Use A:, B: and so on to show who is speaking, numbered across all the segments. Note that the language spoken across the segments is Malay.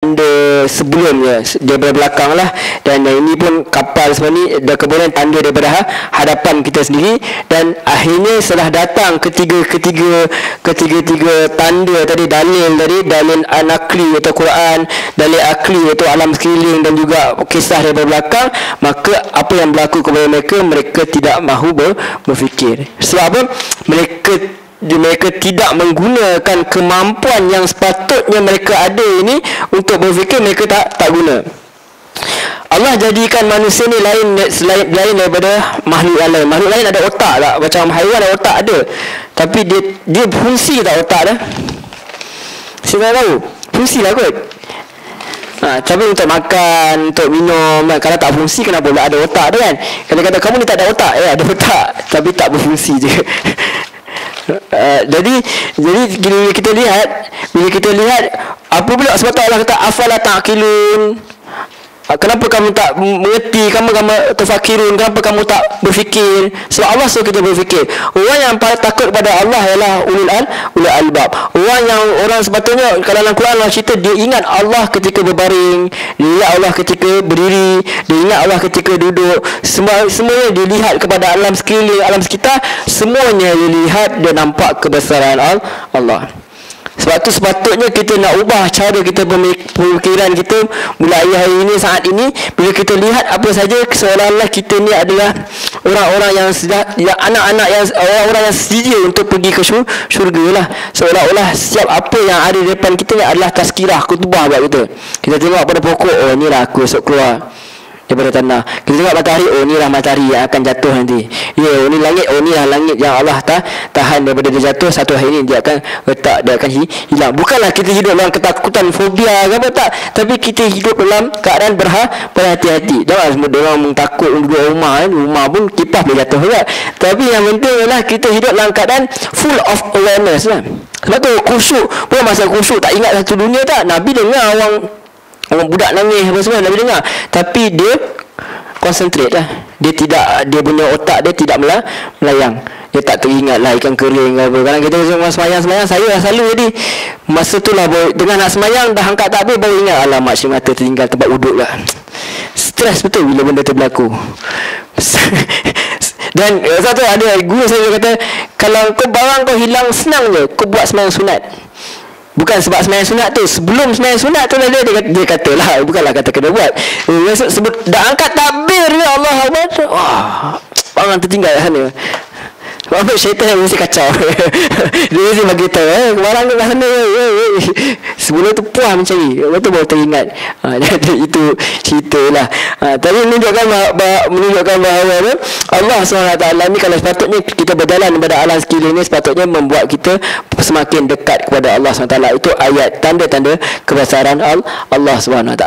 A: tanda sebelumnya daripada belakang lah, dan ini pun kapal sebenarnya dan kemudian tanda daripada hadapan kita sendiri. Dan akhirnya setelah datang ketiga tanda tadi, dalil an-naqli iaitu Quran, dalil akli iaitu alam sekeliling, dan juga kisah daripada belakang, maka apa yang berlaku kepada mereka tidak mahu berfikir. Sebab apa? Mereka tidak menggunakan kemampuan yang sepatutnya mereka ada ini untuk berfikir. Mereka tak guna. Allah jadikan manusia ni lain daripada makhluk yang lain. Makhluk lain ada otak tak? Macam haiwan ada otak, ada. Tapi dia fungsi tak otak dah? Saya tak tahu. Fungsi lah kot. Tapi untuk makan, untuk minum, kalau tak fungsi, kenapa pula ada otak tu kan? Kalau kata kamu ni tak ada otak, ada otak tapi tak berfungsi je. Jadi bila kita lihat apa pula sebab Allah kata afala taqilun, kenapa kamu tak mengerti, kamu tafakirun, kenapa kamu tak berfikir? Sebab Allah suruh kita berfikir. Orang yang paling takut kepada Allah ialah ulul albab. Orang sepatutnya, kalau dalam Quran Allah cerita, dia ingat Allah ketika berbaring, dia ingat Allah ketika berdiri, dia ingat Allah ketika duduk. Semuanya dilihat kepada alam sekeliling, alam sekitar, semuanya dilihat dan nampak kebesaran Allah. Sebab tu sepatutnya kita nak ubah cara kita pemikiran kita mulai hari ini, saat ini. Bila kita lihat apa saja, seolah-olah kita ni adalah orang-orang yang anak-anak yang orang-orang yang sedia untuk pergi ke syurga lah. Seolah-olah setiap apa yang ada di depan kita ni adalah tazkirah, khutbah buat kita. Kita tengok pada pokok, oh inilah aku esok keluar daripada tanah. Kita tengok matahari, oh inilah matahari yang akan jatuh nanti. Ya, ini langit, oh inilah langit yang Allah tahan daripada dia jatuh. Satu hari ini dia akan retak, dia akan hilang. Bukanlah kita hidup dalam ketakutan, fobia ke apa, tak. Tapi kita hidup dalam keadaan berhati-hati. Jangan semua orang takut duduk rumah pun kipas boleh jatuh juga. Tapi yang penting adalah kita hidup dalam keadaan full of awareness lah. Sebab tu khusyuk. Bukan masa khusyuk tak ingat satu dunia tak. Nabi dengar orang budak nangis apa semua, Nabi dengar, tapi dia concentrate lah. Dia punya otak dia tidak melayang. Dia tak teringat lah ikan kering apa. Kadang kita semayang, saya lah selalu jadi masa tu lah dengan nak semayang dah angkat takbir baru ingat, alamak syir mata tertinggal tempat wuduk lah. Stres betul bila benda tu berlaku. Dan satu ada guru saya kata, kalau barang kau hilang senang je, kau buat semayang sunat. Bukan sebab semayang sunat tu, sebelum semayang sunat tu lah dia kata lah, bukanlah kata kena buat. Sebut dah angkat takbir dia, Allah Akbar, wah, orang tertinggal kat sana. Sebab syaitan yang mesti kacau. Dia mesti bagi tahu, barang kat sana. Sebelum tu puas mencari, lepas tu baru teringat. Jadi itu cerita lah. Tapi menunjukkan bahawa Allah SWT ni, kalau sepatutnya kita berjalan kepada alam sekeliling ni, sepatutnya membuat kita semakin dekat kepada Allah SWT. Itu ayat tanda-tanda kebesaran Allah SWT.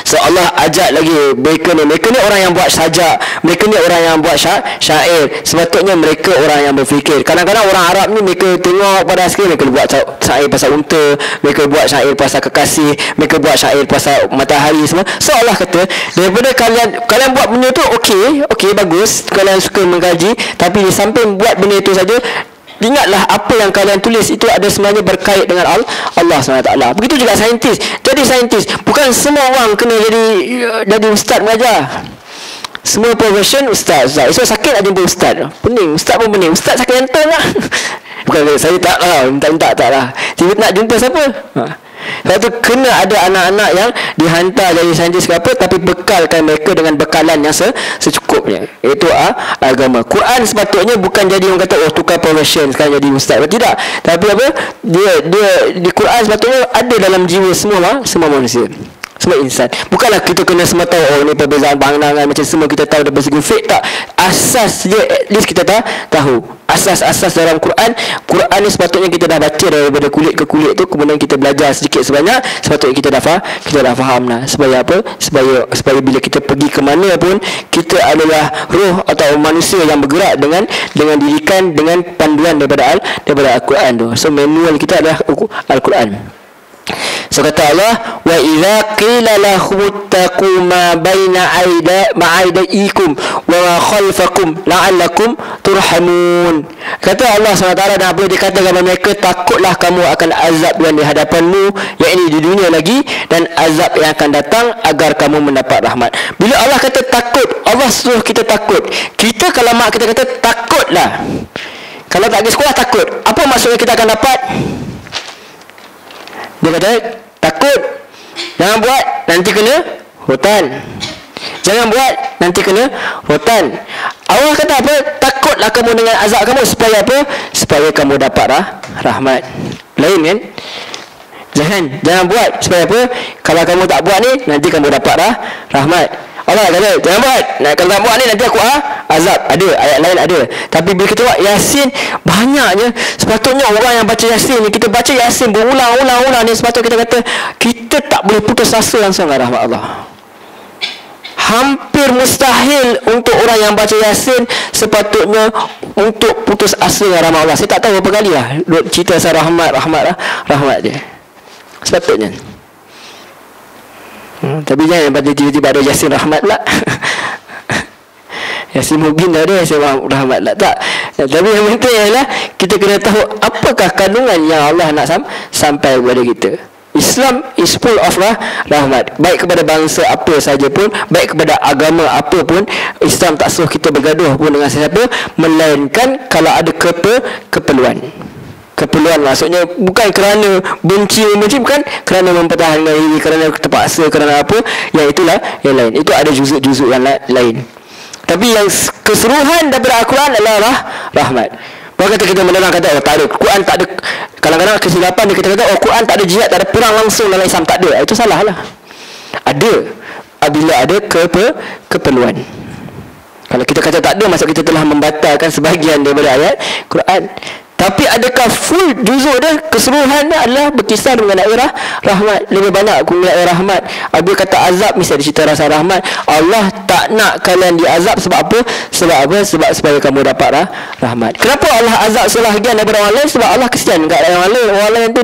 A: So Allah ajak lagi mereka ni orang yang buat sajak, mereka ni orang yang buat syair. Sepatutnya mereka orang yang berfikir. Kadang-kadang orang Arab ni mereka tengok pada sekali, mereka buat syair pasal unta, mereka buat syair pasal kekasih, mereka buat syair pasal matahari semua. So Allah kata, daripada kalian buat benda tu okey bagus, kalian suka mengkaji, tapi di samping buat benda itu saja, ingatlah apa yang kalian tulis itu ada sebenarnya berkait dengan Allah SWT. Begitu juga saintis. Jadi saintis, bukan semua orang kena jadi ustaz mengajar. Semua profession ustaz. So sakit nak jumpa ustaz. Pening, ustaz pun pening. Ustaz sakit jantung lah. Bukan saya tak lah, minta tak lah. Tiba nak jumpa siapa? Sebab tu kena ada anak-anak yang dihantar jadi saintis ke apa, tapi bekalkan mereka dengan bekalan yang secukupnya, iaitu agama. Quran sepatutnya bukan jadi orang kata tukar profession sekarang jadi ustaz. Tidak. Tapi apa? Dia di Quran sepatutnya ada dalam jiwa semua manusia, semua insan. Bukanlah kita kena semua tahu ni perbezaan pandangan macam semua kita tahu daripada segi fiqh, tak. Asas dia at least kita tahu. Asas-asas dalam Quran ni sepatutnya kita dah baca daripada kulit ke kulit tu, kemudian kita belajar sedikit sebanyak, sepatutnya kita dah faham lah. Supaya apa? Supaya bila kita pergi ke mana pun, kita adalah roh atau manusia yang bergerak dengan didikan, dengan panduan daripada Al-Quran tu. So manual kita adalah Al-Quran. So kata Allah, wa idza qila lahum ittaqu ma baina ma'aidaikum wa ma khalfakum la'allakum turhamun. Kata Allah SWT, dan apabila dikatakan kepada mereka, takutlah kamu akan azab yang di hadapanmu, yakni di dunia lagi, dan azab yang akan datang agar kamu mendapat rahmat. Bila Allah kata takut, Allah suruh kita takut. Kita kalau mak kita kata takutlah, kalau tak pergi sekolah takut, apa maksudnya kita akan dapat? Dia kata takut, jangan buat nanti kena hutan, jangan buat nanti kena hutan. Allah kata apa? Takutlah kamu dengan azab kamu, supaya apa? Supaya kamu dapat rahmat. Lain kan? Jangan buat, supaya apa? Kalau kamu tak buat ni, nanti kamu dapat rahmat. Allah kata jangan buat. Kalau tak buat ni nanti aku azab. Ada ayat lain ada. Tapi bila kita buat Yasin, banyaknya sepatutnya orang yang baca Yasin ni, kita baca Yasin berulang-ulang ni, sepatutnya kita kata kita tak boleh putus asa langsung dengan rahmat Allah. Hampir mustahil untuk orang yang baca Yasin sepatutnya untuk putus asa dengan rahmat Allah. Saya tak tahu berapa kali lah cerita pasal rahmat dia. Sepatutnya. Tapi jangan pada tiba-tiba ada Yasin rahmat pula. Yasin Mubin dah ada Yasin rahmat pula. Tak. Tapi yang penting adalah kita kena tahu apakah kandungan yang Allah nak sampai kepada kita. Islam is full of rahmat. Baik kepada bangsa apa saja pun, baik kepada agama apa pun, Islam tak suruh kita bergaduh pun dengan sesiapa, melainkan kalau ada keperluan. Keperluan maksudnya bukan kerana benci, bukan kerana mempertahankan diri, kerana terpaksa, kerana apa, yang itulah yang lain. Itu ada juzuk-juzuk yang lain. Tapi yang keseluruhan daripada Al-Quran adalah rahmat. Bukan kata kita menerang kata tak ada Quran, tak ada, kadang-kadang kesilapan dia kata Quran tak ada jihad, tak ada perang langsung dalam Islam, tak ada. Itu salah lah. Ada bila ada keperluan. Kalau kita kata tak ada, maksud kita telah membatalkan sebahagian daripada ayat Quran. Tapi adakah full juzuk dia, keseluruhan dia adalah berkisar mengenai rahmat? Lebih banyak mengenai rahmat. Ada kata azab, mesti ada cerita rasa rahmat. Allah tak nak kalian diazab sebab apa? Sebab supaya kamu dapat rahmat. Kenapa Allah azab sebahagian daripada orang lain? Sebab Allah kesian kat orang lain. Orang lain tu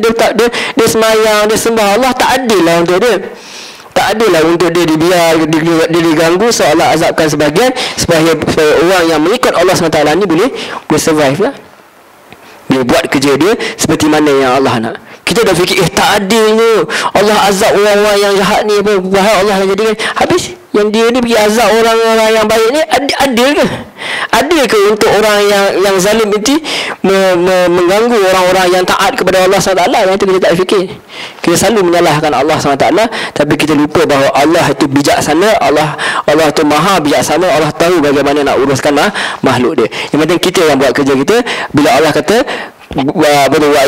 A: dia semayang, dia sembah Allah, tak adil lah untuk dia. Tak adalah untuk dia dibiar, dia diganggu. So Allah azabkan sebahagian supaya orang yang mengikut Allah SWT ni boleh survive lah. Dia buat kerja dia seperti mana yang Allah nak. Kita dah fikir tak adilnya Allah azab orang-orang yang jahat ni, apa bahaya Allah yang jadikan. Habis yang dia ni pergi azab orang-orang yang baik ni, adil ke? Adil ke untuk orang yang zalim itu mengganggu orang-orang yang taat kepada Allah SWT? Yang itu kita tak fikir. Kita selalu menyalahkan Allah SWT, tapi kita lupa bahawa Allah itu bijaksana. Allah itu maha bijaksana. Allah tahu bagaimana nak uruskan makhluk dia. Yang penting kita yang buat kerja kita. Bila Allah kata wa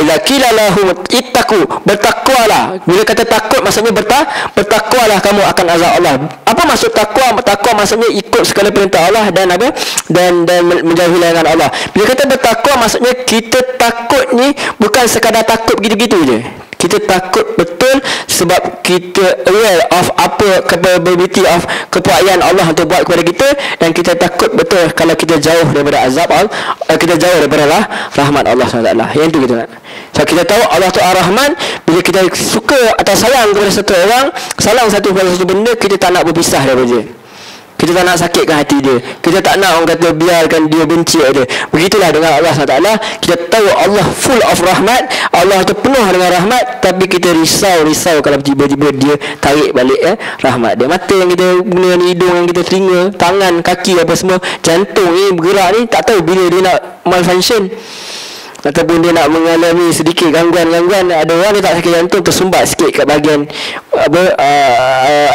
A: idza qila lahum ittaqu, bertakwalah. Bila kata takut maksudnya bertakwalah kamu akan azab Allah. Apa maksud takwa? Takwa maksudnya ikut segala perintah Allah dan apa? Dan menjauhi larangan Allah. Bila kata bertakwa maksudnya kita takut ni bukan sekadar takut begitu-begitu je. Kita takut betul sebab kita aware of apa capability of kepuayaan Allah untuk buat kepada kita, dan kita takut betul kalau kita jauh daripada azab Allah, kita jauh daripada rahmat Allah SWT. Yang itu kita nak. So kita tahu Allah tu Ar-Rahman. Bila kita suka atau sayang kepada satu orang, sayang pada satu benda, kita tak nak berpisah daripada dia. Kita tak nak sakitkan hati dia. Kita tak nak orang kata biarkan dia benci dia. Begitulah dengan Allah SWT. Kita tahu Allah full of rahmat, Allah tu penuh dengan rahmat, tapi kita risau kalau tiba-tiba dia tarik balik rahmat dia. Mata yang kita guna, hidung yang kita telinga, tangan, kaki apa semua, jantung ni bergerak ni, tak tahu bila dia nak malfunction ataupun dia nak mengalami sedikit gangguan. Ada orang dia tak sakit jantung, tersumbat sikit kat bahagian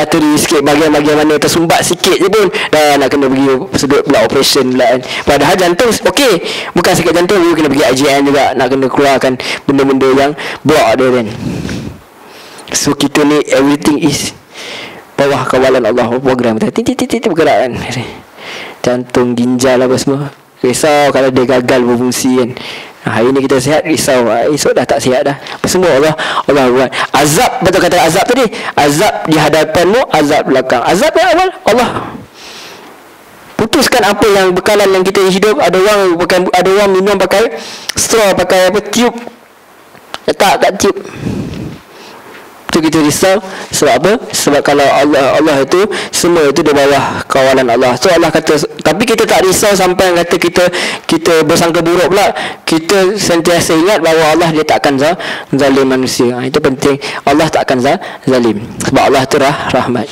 A: arteri sikit, bahagian mana tersumbat sikit je pun dah nak kena pergi sedut pula operation pula kan. Padahal jantung okey, bukan sakit jantung, dia kena pergi IJN juga, nak kena keluarkan benda-benda yang block dia kan. So kita ni everything is bawah kawalan Allah, program titik-titik bergerak kan. Jantung, ginjal apa semua. Risau kalau dia gagal berfungsi kan. Hari ni kita sihat, risau esok dah tak sihat dah. Semua Allah buat. Azab, betul kata azab tadi, azab di hadapanmu, azab belakang. Azab yang awal Allah putuskan apa yang bekalan yang kita hidup. Ada orang minum pakai straw, pakai apa, tiup, letak kat tiup. kita risau. Sebab apa? Sebab kalau Allah itu semua itu di bawah kawalan Allah. So Allah kata, tapi kita tak risau sampai kata kita bersangka buruk pula. Kita sentiasa ingat bahawa Allah dia tak akan zalim manusia. Itu penting. Allah tak akan zalim. Sebab Allah itu rahmat.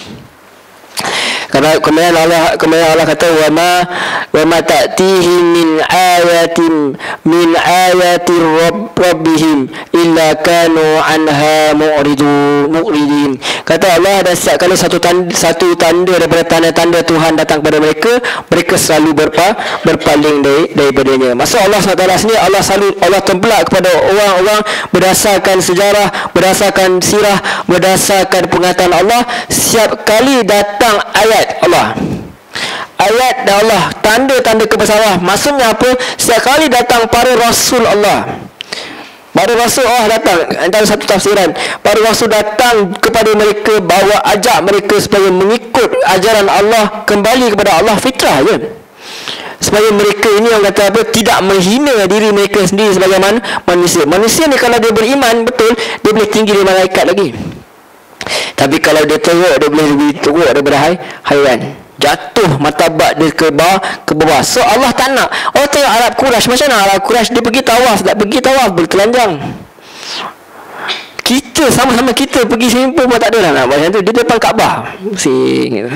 A: Kerana kemudian Allah kata wa ma ta'tihim min ayati rabbihim illa kanu anha mu'ridin. Kata Allah, ada setiap kali satu tanda daripada tanda-tanda Tuhan datang kepada mereka selalu berpaling daripadanya. Maksud Allah SWT sini, Allah tempelak kepada orang-orang berdasarkan sejarah, berdasarkan sirah, berdasarkan pengetahuan Allah. Setiap kali datang ayat Allah, ayat dan Allah, tanda-tanda kebesaran, maksudnya apa? Setiap kali datang para Rasul Allah, para Rasul Allah datang, antara satu tafsiran, para Rasul datang kepada mereka, bawa ajak mereka supaya mengikut ajaran Allah, kembali kepada Allah, fitrah je, supaya mereka ini yang kata apa, tidak menghina diri mereka sendiri sebagai manusia ni. Kalau dia beriman betul, dia boleh tinggi daripada malaikat lagi. Tapi kalau dia teruk, dia boleh lebih teruk daripada haiwan. Jatuh martabat dia ke bawah. So Allah tak nak. Allah tengok Arab Quraisy, macam mana Arab Quraisy dia pergi tawaf, tak pergi tawaf bertelanjang. Kita sama-sama kita pergi simpul pun tak ada lah nak buat macam tu. Dia depan Kaabah pusing gitu.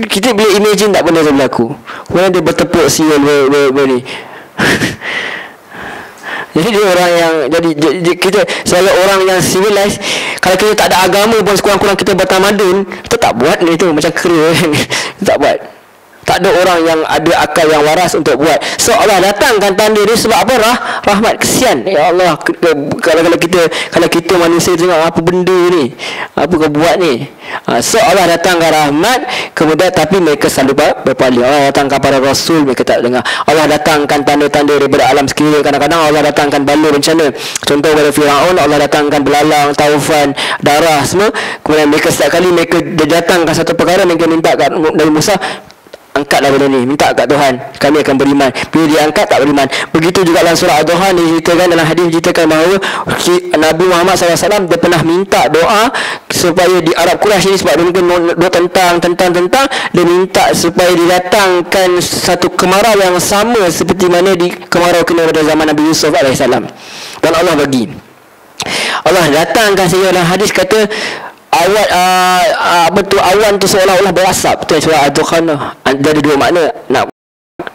A: Kita boleh imagine tak benda tu berlaku. Kemudian dia bertepuk siul ni. Jadi dia orang yang jadi kita sebagai orang yang civilized, kalau kita tak ada agama pun sekurang-kurang kita bertamadun, kita tak buat ni tu macam kera kan. Tak buat. Tak ada orang yang ada akal yang waras untuk buat. So Allah datangkan tanda dia sebab apa? Rahmat, kesian. Ya Allah, kalau kita manusia tengok apa benda ni, apa kau buat ni. So Allah datangkan rahmat, kemudian tapi mereka selalu berpaling. Allah datangkan para Rasul, mereka tak dengar. Allah datangkan tanda-tanda daripada alam sekeliling. Kadang-kadang Allah datangkan bala bencana. Contoh pada Firaun, Allah datangkan belalang, taufan, darah semua. Kemudian mereka setiap kali mereka datangkan satu perkara, mereka minta kat Nabi Musa, angkatlah benda ni, minta kat Tuhan, kami akan beriman. Bila dia angkat, tak beriman. Begitu juga dalam surah Ad-Duhan diceritakan, dalam hadis diceritakan bahawa Nabi Muhammad SAW dia pernah minta doa supaya di Arab Quraisy ini, sebab dia mungkin tentang dia minta supaya didatangkan satu kemarau yang sama seperti mana di kemarau kena pada zaman Nabi Yusuf AS. Dan Allah bagi, Allah datangkan sehingga dalam hadis kata awan tu seolah-olah berasap. Tu surah Ad-Dukhan. Ada dua makna.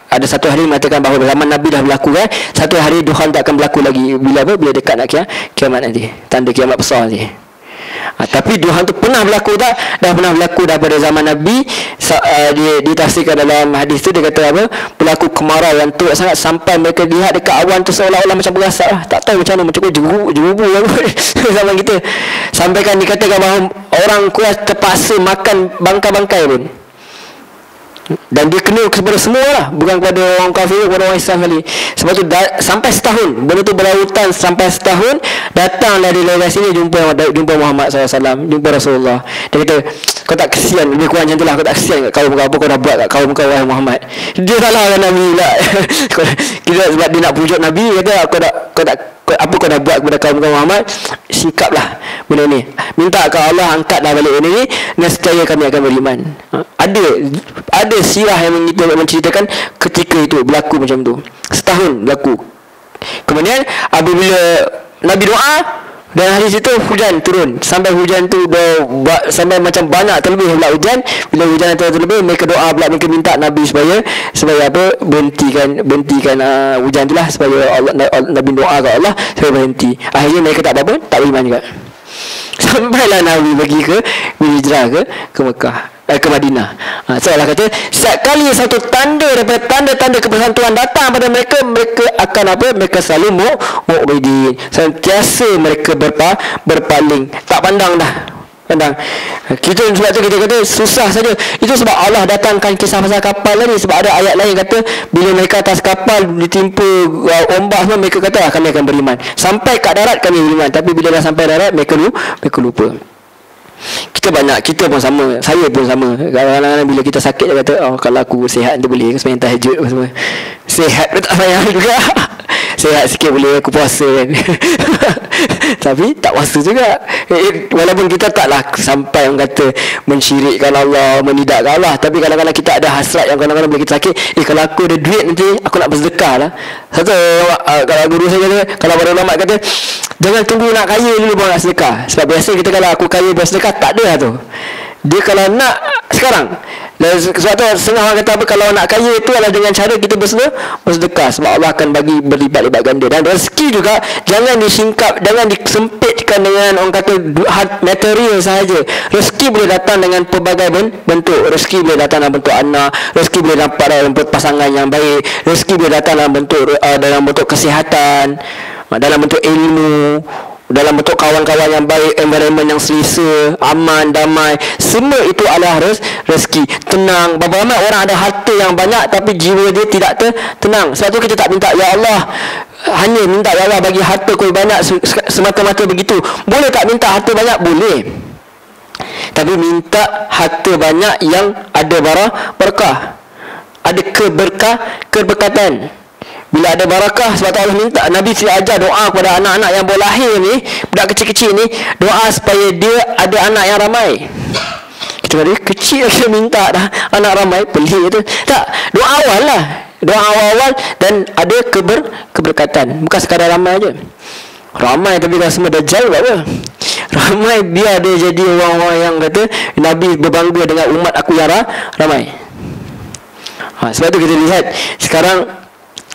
A: Ada satu hari mengatakan bahawa zaman Nabi dah berlaku kan. Satu hari Dukhan tak akan berlaku lagi. Bila dekat nak kiamat nanti. Tanda kiamat besar nanti. Tapi Dukhan tu pernah berlaku tak? Dah pernah berlaku daripada zaman Nabi. Dia ditafsirkan dalam hadis tu, dia kata apa? Berlaku kemarau yang teruk sangat sampai mereka lihat dekat awan tu seolah-olah macam berasap lah. Tak tahu macam mana, macam jerubu zaman kita. Sampai kan dikatakan bahawa orang Quraisy terpaksa makan bangkai-bangkai pun. Dan dia kena kepada semua lah, bukan kepada orang kafir, kepada orang Islam sekali. Sebab tu sampai setahun benda tu berlarutan, sampai setahun datanglah delegasi ni jumpa Muhammad SAW, jumpa Rasulullah. Dia kata, kau tak kesian, lebih kurang macam tu lah, kau tak kesian kat kaum kau, apa kau dah buat kat kaum kau wahai Muhammad. Dia salahkan Nabi pula. Kita sebab dia nak pujuk Nabi, kata apa kau dah buat kepada kaum kau Muhammad, sikaplah benda ni, minta ke Allah angkatlah balik benda ni, nescaya kami akan beriman. Ada sirah yang menceritakan ketika itu berlaku macam tu, setahun berlaku. Kemudian apabila Nabi doa, dan hari situ hujan turun, sampai hujan tu sampai macam banyak terlebih pula hujan. Bila hujan terlebih, mereka doa pula, mereka minta Nabi supaya apa, berhentikan hujan tu lah, supaya Nabi doa ke Allah supaya berhenti. Akhirnya mereka tak apa-apa, tak beriman juga. Sampailah Nabi pergi hijrah ke Mekah, ke Madinah. So Allah kata, setiap kali satu tanda daripada tanda-tanda kebesaran Tuhan datang pada mereka akan apa? Mereka selalu mu'ridin. Sentiasa mereka berpaling, tak pandang dah. Kita sebab tu kita kata susah saja. Itu sebab Allah datangkan kisah pasal kapal tadi. Sebab ada ayat lain kata bila mereka atas kapal ditimpa ombak semua, mereka kata kami akan beriman. Sampai kat darat kami beriman. Tapi bila dah sampai darat mereka lupa. Kita pun sama, saya pun sama. Kadang-kadang bila kita sakit, dia kata kalau aku sihat dia boleh sembahyang tahajud semua. Sihat pun tak payah juga. Sihat sikit boleh aku puasa kan. Tapi tak puasa juga. Walaupun kita taklah sampai orang kata mensyirikkan Allah, menidakkan Allah, tapi kadang-kadang kita ada hasrat yang kadang-kadang bila kita sakit, kalau aku ada duit nanti aku nak bersedekah lah. Satu kalau guru saya kata, kalau para ulama kata, jangan tunggu nak kaya dulu baru nak sedekah. Sebab biasa kita kalau aku kaya bersedekah, tak ada lah tu. Dia kalau nak sekarang. Sebab tu setengah orang kata apa, kalau nak kaya itu adalah dengan cara kita bersedekah. Sebab Allah akan bagi berlipat-lipat ganda. Dan rezeki juga jangan disingkap, jangan disempitkan dengan orang kata material sahaja. Rezeki boleh datang dengan pelbagai bentuk. Rezeki boleh datang dalam bentuk anak, rezeki boleh dapat dalam bentuk pasangan yang baik, rezeki boleh datang dalam bentuk kesihatan, dalam bentuk ilmu, dalam bentuk kawan-kawan yang baik, environment yang selesa, aman, damai. Semua itu adalah rezeki. Tenang. Berapa ramai orang ada harta yang banyak tapi jiwa dia tidak tenang. Sebab tu kita tak minta, ya Allah, hanya minta ya Allah bagi harta kau banyak semata-mata begitu. Boleh tak minta harta banyak? Boleh. Tapi minta harta banyak yang ada barakah, ada keberkatan. Bila ada barakah, sebab tu Allah minta, Nabi sila ajar doa kepada anak-anak yang baru lahir ni, budak kecil-kecil ni, doa supaya dia ada anak yang ramai. Kita kata kecil kita minta dah anak ramai, pelik tu. Tak, doa awal lah. Doa awal-awal dan ada keberkatan. Bukan sekadar ramai je. Ramai tapi kalau semua dajjal buat apa? Ramai biar dia jadi orang-orang yang kata Nabi berbangga dengan umat aku yang ramai. Sebab tu kita lihat sekarang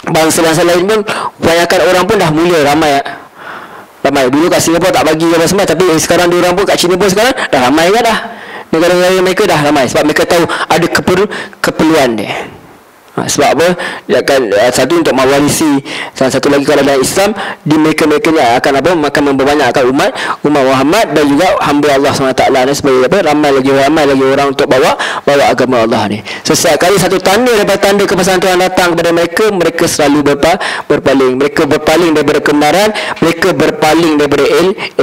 A: bangsa-bangsa lain pun, kebanyakan orang pun dah mula ramai. Dulu kat Singapura tak bagi apa semua, tapi sekarang diorang pun kat China pun sekarang dah ramai kan dah. Negara-negara mereka dah ramai sebab mereka tahu ada keperluan dia. Sebab apa? Dia akan satu untuk mewarisi, dan satu lagi kalau dalam Islam di mereka-mereka ni akan apa? Akan memperbanyakkan umat Muhammad dan juga hamba Allah SWT ni, supaya apa? Ramai lagi orang untuk bawa agama Allah ni. So setiap kali satu tanda daripada tanda kebesaran Tuhan datang kepada mereka selalu berpaling. Mereka berpaling daripada kebenaran, mereka berpaling daripada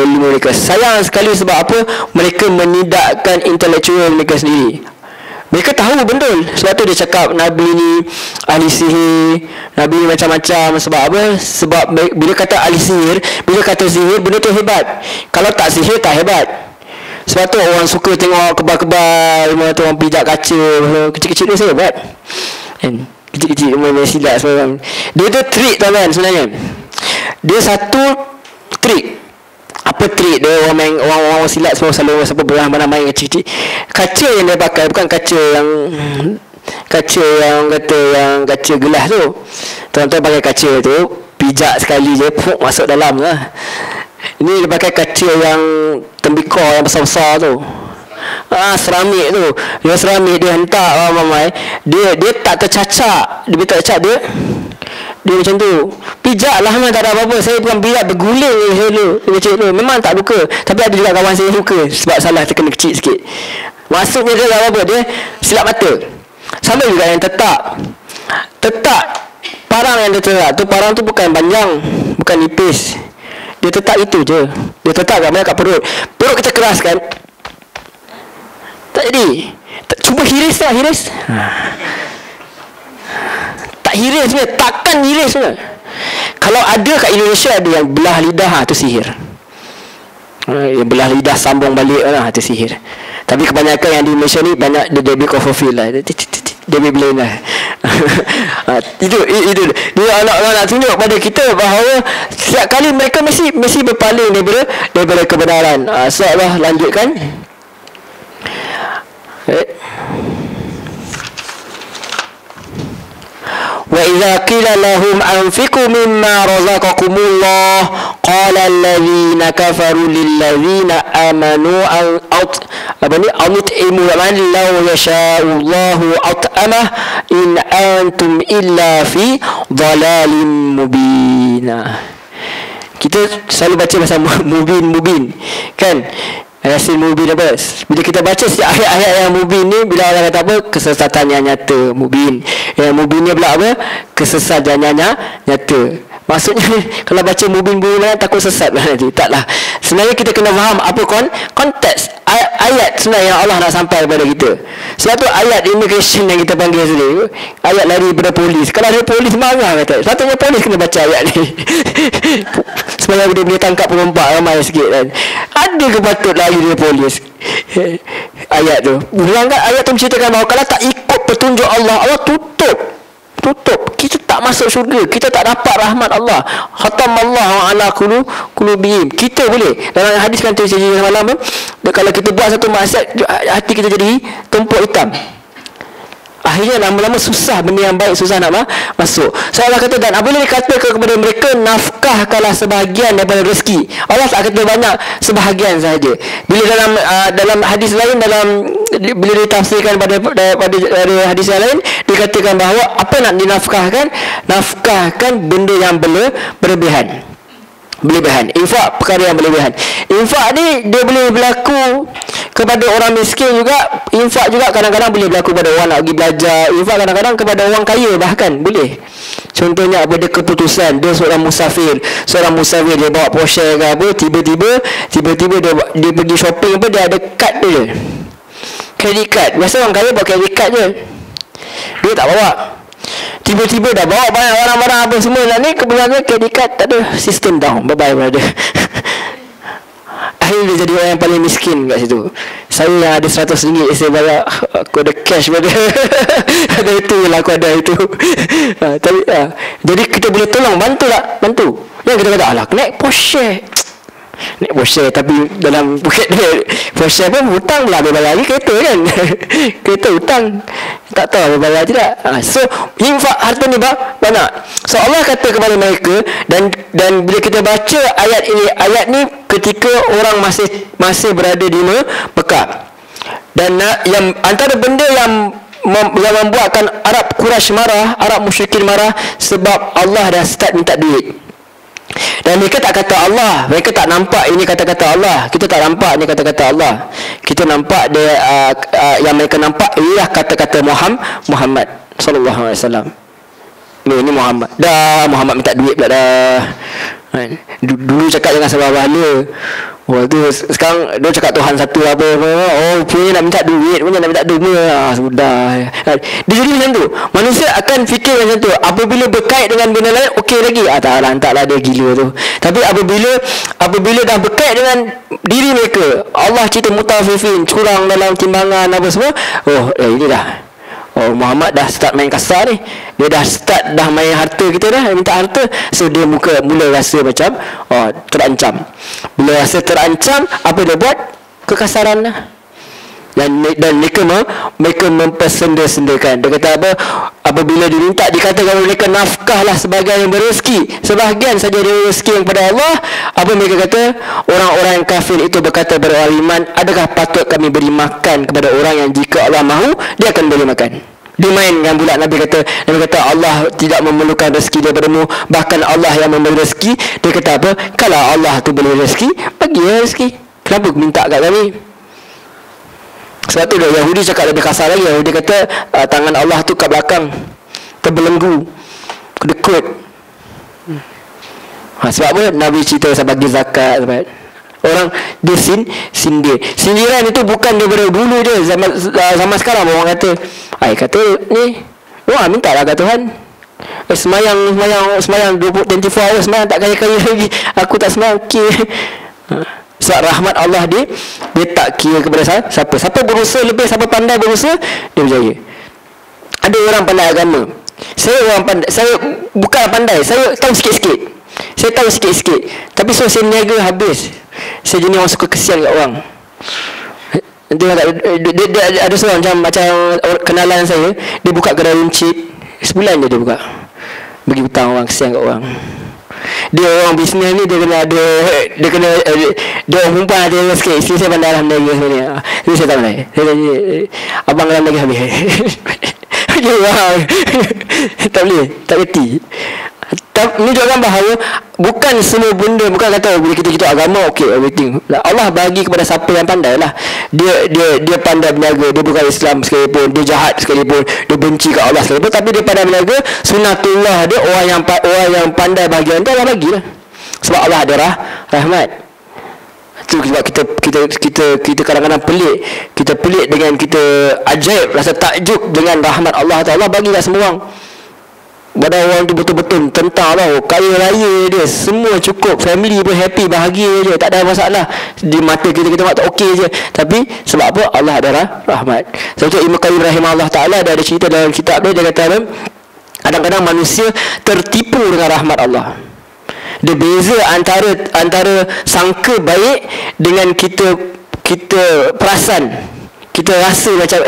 A: ilmu mereka. Sayang sekali sebab apa? Mereka menidakkan intelektual mereka sendiri. Mereka tahu betul. Sebab tu dia cakap Nabi ni ahli sihir, Nabi ni macam-macam. Sebab apa? Sebab bila kata ahli sihir, bila kata sihir, benda tu hebat. Kalau tak sihir, tak hebat. Sebab tu orang suka tengok kebal-kebal, orang pijak kaca, kecil-kecil tu saya hebat. Kecil-kecil main silat semua. Dia tu trik tuan-tuan sebenarnya. Dia satu trik. Apa trik dia? Orang silat semua selalu siapa beramai main kecil-kecil. Kaca yang dia pakai bukan kaca yang kata yang kaca gelas tu. Tuan-tuan pakai kaca tu, pijak sekali je masuk dalam lah. Ini dia pakai kaca yang tembikar yang besar-besar tu. Seramik tu. Dia seramik dia hentak ramai. Dia tak tercacak. Dia macam tu. Pijak lah memang tak ada apa-apa. Saya bukan pijak, berguling je dulu. Memang tak luka. Tapi ada juga kawan saya luka sebab salah terkena kecil sikit. Maksudnya dia tak apa-apa. Dia silap mata. Sama juga yang tetak parang yang dia tetak tu, parang tu bukan panjang, bukan nipis. Dia tetak itu je. Dia tetak kat mana? Kat perut kita keraskan, tak jadi. Cuba hiris lah. Tak hiris sebenarnya. Takkan hiris sebenarnya. Kalau ada kat Indonesia ada yang belah lidah, tu sihir. Yang belah lidah sambung balik lah, tu sihir. Tapi kebanyakan yang di Malaysia ni banyak dia Debbie Copperfield lah. Debbie Blaine lah. Itu dia nak tunjuk pada kita bahawa setiap kali mereka mesti berpaling daripada kebenaran. So Allah lanjutkan. وَإِذَا قِيلَ لَهُمْ أَنْفِقُوا مِمَّا رَزَقَكُمُ اللَّهُ قَالَ الَّذِينَ كَفَرُوا لِلَّذِينَ آمَنُوا أَنُطْعِمُ مَنْ لَوْ يَشَاءُ اللَّهُ أَطْعَمَهُ إِنْ أَنْتُمْ إِلَّا فِي ضَلَالٍ مُبِينٍ. Kita selalu baca pasal mubin kan? Yasin mubin apa? Bila kita baca setiap ayat-ayat yang mubin ni, bila orang kata apa? Kesesatan yang nyata, mubin. Yang mubin ni pula apa? Kesesatan yang nyata. Maksudnya kalau baca mubin takut sesat nanti. Taklah. Sebenarnya kita kena faham apa konteks ayat sebenarnya yang Allah nak sampai kepada kita. Sebab tu ayat immigration yang kita panggil sini, ayat lari daripada polis. Kalau ada polis marah kata, sepatutnya polis kena baca ayat ni. Supaya dia boleh tangkap pengumpat ramai sikit kan. Ada ke patut lari dari polis? Ayat tu. Berangkat ayat tu menceritakan bahawa kalau tak ikut petunjuk Allah, Allah tutup. Kita tak masuk syurga, kita tak dapat rahmat Allah. Khatamallahu ala qulubihim. Kita boleh. Dalam hadis kan tu saya semalam, kalau kita buat satu maksiat, hati kita jadi tumpuk hitam. Akhirnya lama-lama susah, benda yang baik susah nak masuk. So Allah kata, dan apabila dikatakan kepada mereka, nafkahkanlah sebahagian daripada rezeki. Allah tak kata banyak, sebahagian sahaja. Bila dalam hadis lain, bila ditafsirkan pada hadis yang lain, dikatakan bahawa apa nak dinafkahkan? Nafkahkan benda yang berlebihan. Infak perkara yang berlebihan. Infak ni dia boleh berlaku kepada orang miskin juga. Infak juga kadang-kadang boleh berlaku kepada orang nak pergi belajar. Infak kadang-kadang kepada orang kaya bahkan boleh. Contohnya apa, dia keputusan dia seorang musafir dia bawa Porsche ke apa, tiba-tiba dia pergi shopping apa, dia ada kad dia, credit card. Biasa orang kaya bawa credit card je, dia tak bawa. Tiba-tiba dah bawa banyak barang-barang apa semua lah ni, kebetulan credit card tak ada, sistem down, bye-bye brother. Akhirnya dia jadi orang yang paling miskin kat situ. Saya yang ada RM100, saya bayar, aku ada cash brother. Ada itu lah, aku ada itu. Jadi kita boleh tolong, bantu. Yang kita kata, alah naik Porsche, tapi dalam poket dia Porsche pun hutang pula, dia bayar lagi kereta kan. Kereta hutang, tak tahu dia bayar tidak. So infak harta ni banyak. So Allah kata kepada mereka, dan bila kita baca ayat ni ketika orang masih berada di Mekah. Dan yang antara benda yang membuatkan Arab Quraisy marah, Arab musyrikin marah, sebab Allah dah start minta duit. Dan mereka tak kata Allah, mereka tak nampak ini kata-kata Allah. Kita tak nampak ini kata-kata Allah. Kita nampak dia, yang mereka nampak ialah kata-kata Muhammad sallallahu alaihi wasallam. Ini Muhammad. Muhammad minta duit pula dah. Dulu cakap jangan sebab pahala. Tu sekarang dia cakap Tuhan satu apa. Punya nak minta duit, punya nak minta dunia. Sudah. Dia jadi macam tu. Manusia akan fikir macam tu. Apabila berkait dengan benda lain, okey lagi. Taklah dia gila tu. Tapi apabila dah berkait dengan diri mereka, Allah cerita mutafifin, curang dalam timbangan apa semua. Ini dah. Muhammad dah start main kasar ni. Dia dah start dah main harta kita dah, minta harta. So dia mula rasa macam terancam. Bila rasa terancam, apa dia buat? Kekasaran lah. Dan mereka mempersenda-sendakan. Dia kata apa? Apabila diminta, dikatakan mereka nafkahlah sebahagian yang berezeki, sebahagian saja dari rezeki yang kepada Allah. Apa mereka kata? Orang-orang yang kafir itu berkata kepada orang iman, adakah patut kami beri makan kepada orang yang jika Allah mahu, dia akan beri makan? Dia mainkan pula. Nabi kata Allah tidak memerlukan rezeki daripadamu, bahkan Allah yang memberi rezeki. Dia kata apa? Kalau Allah tu beri rezeki, bagilah rezeki. Kenapa minta kat kami? Sebab tu Yahudi cakap lebih kasar lagi. Yahudi kata tangan Allah tu kat belakang, terbelenggu, kedekut. Sebab apa? Nabi cerita pasal bagi zakat. Orang dia sindir. Sindiran itu bukan daripada dulu je. Zaman sekarang orang kata ni, minta lah kat Tuhan. Semayang 24 hours, semayang tak kaya-kaya lagi. Aku tak semayang, okay. Sebab rahmat Allah dia tak kira kepada siapa berusaha lebih, siapa pandai berusaha, dia berjaya. Ada orang pandai agama. Saya bukan pandai, saya tahu sikit-sikit. Tapi saya niaga habis. Saya jenis orang suka kesian kat orang. Dia ada seorang macam kenalan saya, dia buka kedai runcit. Sebulan je dia buka, bagi hutang orang, kesian kat orang. Dia orang bisnes ni, dia kena dia orang perempuan ada sikit. Isteri saya pandai dalam niaga sebenarnya. Ini saya tak pandai. Abang dalam niaga habis. Tak boleh, tak reti. Ini juga kan bahawa bukan semua benda, bukan kata bila kita agama okey everything. Allah bagi kepada siapa yang pandai lah. Dia pandai berniaga, dia bukan Islam sekalipun, dia jahat sekalipun, dia benci kat Allah sekalipun, tapi dia pandai berniaga. Sunatullah dia, orang yang pandai bahagian tu Allah bagilah. Sebab Allah ada rahmat. Itu sebab kita kadang-kadang pelik. Kita pelik dengan kita ajaib, rasa takjub dengan rahmat Allah Ta'ala bagi kat semua orang. Badan orang tu betul-betul tentang tau, kaya raya dia, semua cukup, family pun happy, bahagia je, tak ada masalah. Di mata kita tak okey je. Tapi sebab apa? Allah ada rahmat. Sebab tu Ibnu Qayyim rahimahullah Ta'ala dia ada cerita dalam kitab dia kata kadang-kadang manusia tertipu dengan rahmat Allah. Dia beza antara sangka baik dengan kita perasan, kita rasa macam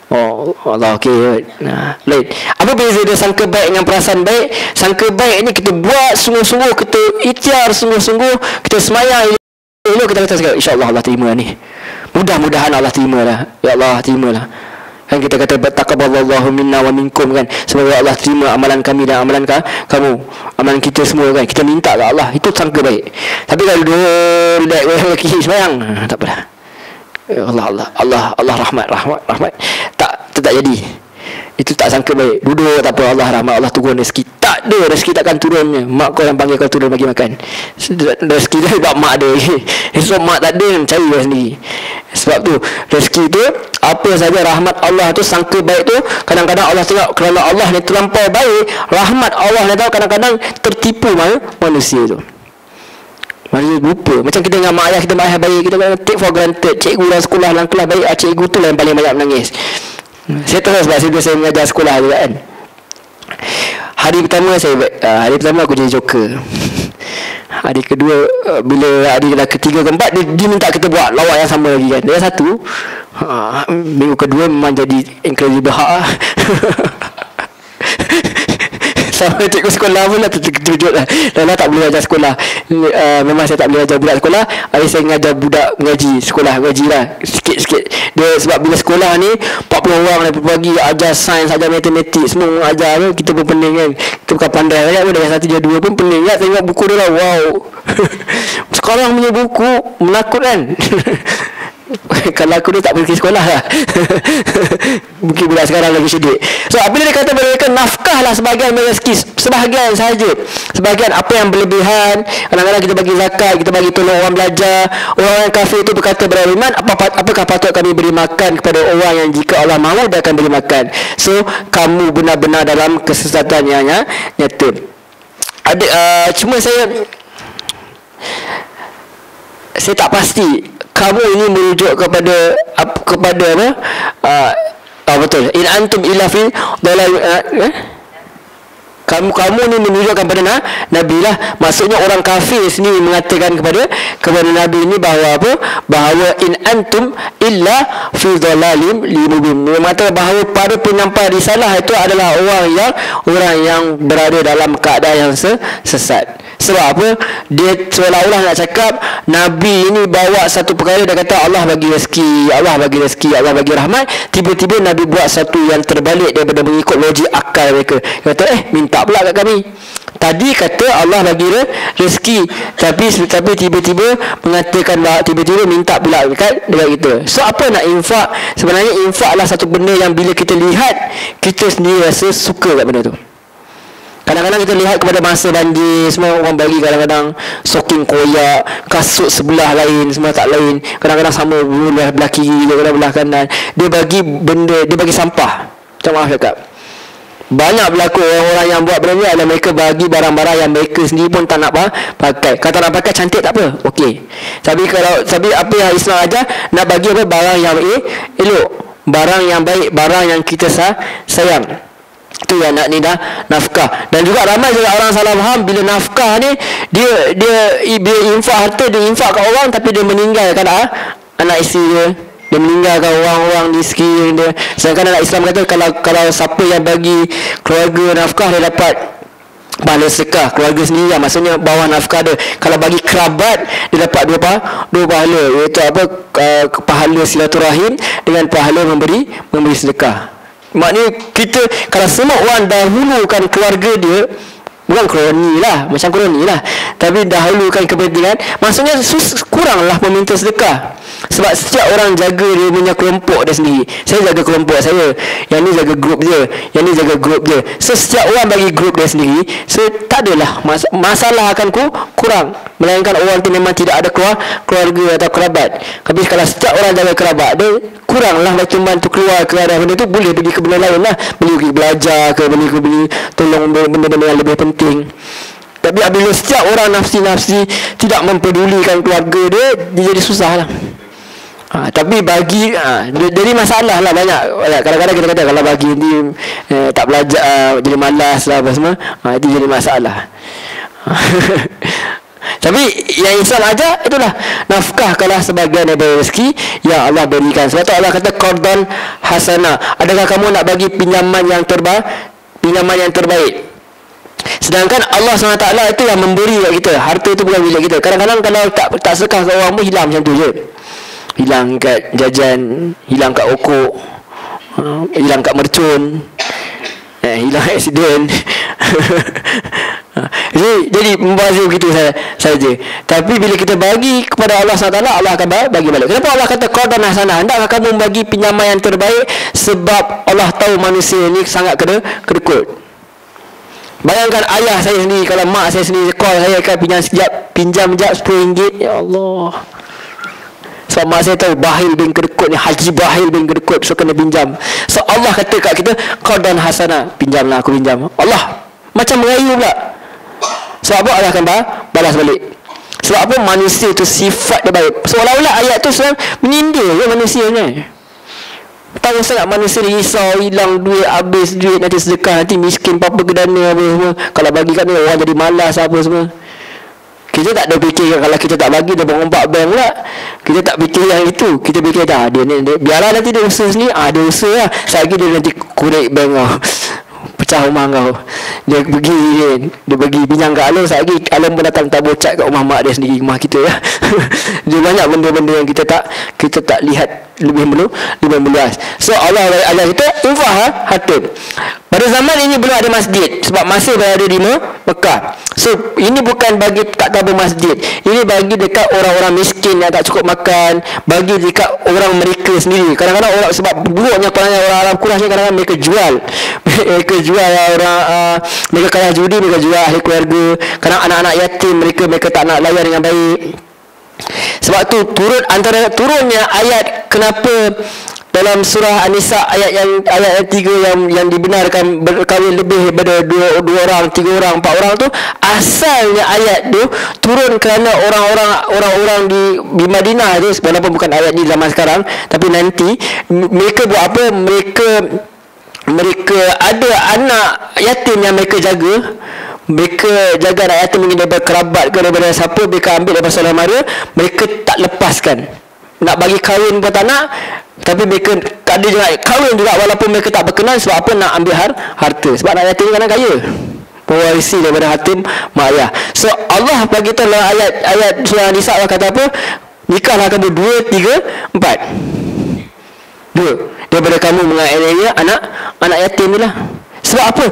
A: oh Allah okey. Nah, lain. Apa beza dia sangka baik dengan perasaan baik? Sangka baik ni kita buat sungguh-sungguh, kita ikhtiar sungguh-sungguh, kita semayang elok, kita kata insya-Allah Allah terima ni. Mudah-mudahan Allah terima lah. Ya Allah terimalah. Kan kita kata taqabbalallahu minna wa minkum kan. Semoga Allah terima amalan kami dan amalan kamu. Amalan kita semua kan. Kita minta ke Allah. Itu sangka baik. Tapi kalau relax lagi semayang, tak apalah. Allah rahmat. Tak jadi. Itu tak sangka baik. Duduk tak apa, Allah rahmat, Allah turun rezeki. Tak ada, rezeki takkan turunnya. Mak kau yang panggil kau turun bagi makan. Rezeki dia sebab mak ada. Esok mak tak ada, cari dia sendiri. Sebab tu rezeki tu, apa saja rahmat Allah tu, sangka baik tu, kadang-kadang Allah tengok kerana Allah ni terlampau baik, rahmat Allah ni tahu kadang-kadang tertipu manusia tu. Maksudnya lupa. Macam kita dengan mak ayah, kita mak ayah baik, kita take for granted. Cikgu dalam sekolah, dalam kelas baik, cikgu tu lah yang paling banyak menangis. Saya tahu sebab saya mengajar sekolah juga kan. Hari pertama aku jadi joker. Hari kedua, bila hari ketiga keempat, dia minta kita buat lawak yang sama lagi kan. Dia satu, minggu kedua memang jadi incredible hak. Sama cikgu sekolah pun lah terkejut lah. Lala tak boleh ajar sekolah. Memang saya tak boleh ajar budak sekolah. Hari saya mengajar budak ngaji sekolah, ngaji lah sikit-sikit. Dia sebab bila sekolah ni 40 orang dari pagi ajar sains, ajar matematik, semua ajar tu, kita pun pening kan. Kita bukan pandai sangat pun, dari 1 dia 2 pun pening kan. Tengok buku dia lah, wow. Sekarang punya buku menakutkan. Kalau aku tak pergi sekolah lah. Mungkin budak sekarang lagi sedih. So apabila dia kata mereka nafkah lah sebahagian rezeki, sebahagian sahaja, sebahagian apa yang berlebihan. Kadang-kadang kita bagi zakat, kita bagi tolong orang belajar. Orang yang kafir itu berkata beriman, apakah patut kami beri makan kepada orang yang jika Allah mahu dia akan beri makan. So kamu benar-benar dalam kesesatan yang nyata. Cuma saya tak pasti kamu ini merujuk kepada apa betul, in antum illa fi dalal, kamu ni menunjukkan kepada Nabi lah. Maksudnya orang kafir sendiri mengatakan kepada Nabi ini bahawa in antum illa fi dhalalim mubin. Mengatakan bahawa pada penyampaian risalah itu adalah orang yang berada dalam keadaan yang sesat. Sebab apa? Dia seolah-olah nak cakap Nabi ini bawa satu perkara, dia kata Allah bagi rezeki, Allah bagi rahmat. Tiba-tiba Nabi buat satu yang terbalik daripada mengikut logik akal mereka. Dia kata minta pula kat kami. Tadi kata Allah bagi rezeki, tapi tiba-tiba mengatakan tiba-tiba minta pula dekat kita. So apa nak infak? Sebenarnya infak lah satu benda yang bila kita lihat, kita sendiri rasa suka kat benda tu. Kadang-kadang kita lihat kepada masa banjir, semua orang bagi kadang-kadang soking koyak, kasut sebelah lain, semua tak lain. Kadang-kadang sama belah kiri, kadang-kadang belah kanan. Dia bagi benda, dia bagi sampah. Macam maaf cakap, banyak berlaku orang-orang yang buat benda ni adalah mereka bagi barang-barang yang mereka sendiri pun tak nak pakai. Kata nak pakai cantik tak apa, okey. Tapi apa yang Islam ajar, nak bagi apa? Barang yang elok, barang yang baik, barang yang kita sayang. Itu yang nak ni dah nafkah. Dan juga ramai juga orang salah faham bila nafkah ni dia infak harta, dia infak kat orang tapi dia meninggalkan anak isteri dia, dia meninggalkan orang-orang di sekeliling dia. Sedangkan anak Islam kata kalau siapa yang bagi keluarga nafkah, dia dapat pahala sedekah keluarga sendiri lah. Maksudnya bawah nafkah dia. Kalau bagi kerabat, dia dapat dua pahala, iaitu pahala silaturahim dengan pahala memberi sedekah. Maknanya kita, kalau semua orang dahulukan keluarga dia, bukan kroni lah, macam kroni lah, tapi dahulukan kepentingan, maksudnya kuranglah meminta sedekah. Sebab setiap orang jaga dia punya kelompok dia sendiri. Saya jaga kelompok saya, yang ni jaga grup dia, yang ni jaga grup dia. So setiap orang bagi grup dia sendiri. So tak adalah masalah akan kurang. Melainkan orang tu memang tidak ada keluarga atau kerabat. Tapi kalau setiap orang jaga kerabat dia, kuranglah macam bantu keluar ke arah benda tu. Boleh pergi ke benda lain lah, pergi belajar ke, beli tolong benda-benda yang lebih penting. Tapi apabila setiap orang nafsi-nafsi tidak mempedulikan keluarga dia jadi susah lah. Tapi bagi jadi masalah lah banyak. Kadang-kadang kita kata kalau bagi ni tak belajar, jadi malas lah apa semua, itu jadi masalah. Tapi yang Islam ajar itulah, nafkahkanlah sebahagian daripada rezeki yang Allah berikan. Sebab tu Allah kata qardhan hasanah. Adakah kamu nak bagi pinjaman yang terbaik? Sedangkan Allah SWT itu yang memberi kat kita. Harta itu bukan milik kita. Kadang-kadang kalau tak sedekah kat orang pun hilang macam tu je. Hilang kat jajan, hilang kat okok, hilang kat mercun, hilang aksiden. Jadi membazir begitu saja. Tapi bila kita bagi kepada Allah SWT, Allah akan bagi balik. Kenapa Allah kata qardhan hasanah? Hendakkah kamu bagi pinjaman yang terbaik? Sebab Allah tahu manusia ni sangat kedekut. Bayangkan ayah saya sendiri, kalau mak saya sendiri call saya akan pinjam sekejap RM10. Ya Allah. Sebab mak saya tahu Bahil bin Kedekut ni, Haji Bahil bin Kedekut, so kena pinjam. So Allah kata kat kita qardhan hasanah, pinjamlah, aku pinjam. Allah macam merayu pula. Sebab apa? Allah akan balas balik. Sebab apa? Manusia tu sifat dia baik. Seolah-olah ayat tu sebenarnya menyindir je manusia ni. Tahu sangat manusia risau, hilang duit, habis duit, nanti sedekah, nanti miskin, apa kedana apa semua. Kalau bagi kat ni orang jadi malas apa semua. Kita tak ada fikir kalau kita tak bagi dia berompak bank pula. Kita tak fikir yang itu. Kita fikir dah dia biarlah nanti dia usaha sendiri. Dia usaha lah. Selagi dia nanti korek bank kau, pecah rumah kau, dia pergi pinjam kat Alam. Selagi Alam pun datang tak bocat kat rumah mak dia sendiri, rumah kita ya. Dia banyak benda-benda yang kita tak lihat lebih meluas. So Allah kita infak harta. Pada zaman ini belum ada masjid sebab masih berada di Mekah. So ini bukan bagi tak tabur masjid, ini bagi dekat orang-orang miskin yang tak cukup makan, bagi dekat orang mereka sendiri. Kadang-kadang orang, sebab buruknya orang Arab Quraisy, kadang-kadang mereka jual orang, mereka kaya judi, mereka jual ahli keluarga. Kadang anak-anak yatim mereka tak nak layan dengan baik. Sebab tu turunnya ayat kenapa dalam surah An-Nisa ayat yang 3 yang dibenarkan berkahwin lebih daripada 2 orang, 3 orang, 4 orang tu, asalnya ayat tu turun kerana orang-orang di Madinah tu, walaupun bukan ayat ni zaman sekarang, tapi nanti mereka buat apa? Mereka ada anak yatim yang mereka jaga. Mereka jaga anak yatim mungkin daripada kerabat ke daripada siapa, mereka ambil daripada saudara mara, mereka tak lepaskan. Nak bagi kahwin pun tak nak, tapi mereka tak ada juga kahwin juga walaupun mereka tak berkenan. Sebab apa? Nak ambil harta. Sebab anak yatim kan kaya, pewarisi daripada harta mak ayah. So Allah bagi tahu dalam ayat surah Nisa, Allah kata apa? Nikahlah kamu 2, 3, 4. 2 daripada kamu menganiaya anak yatim ni lah. Sebab apa?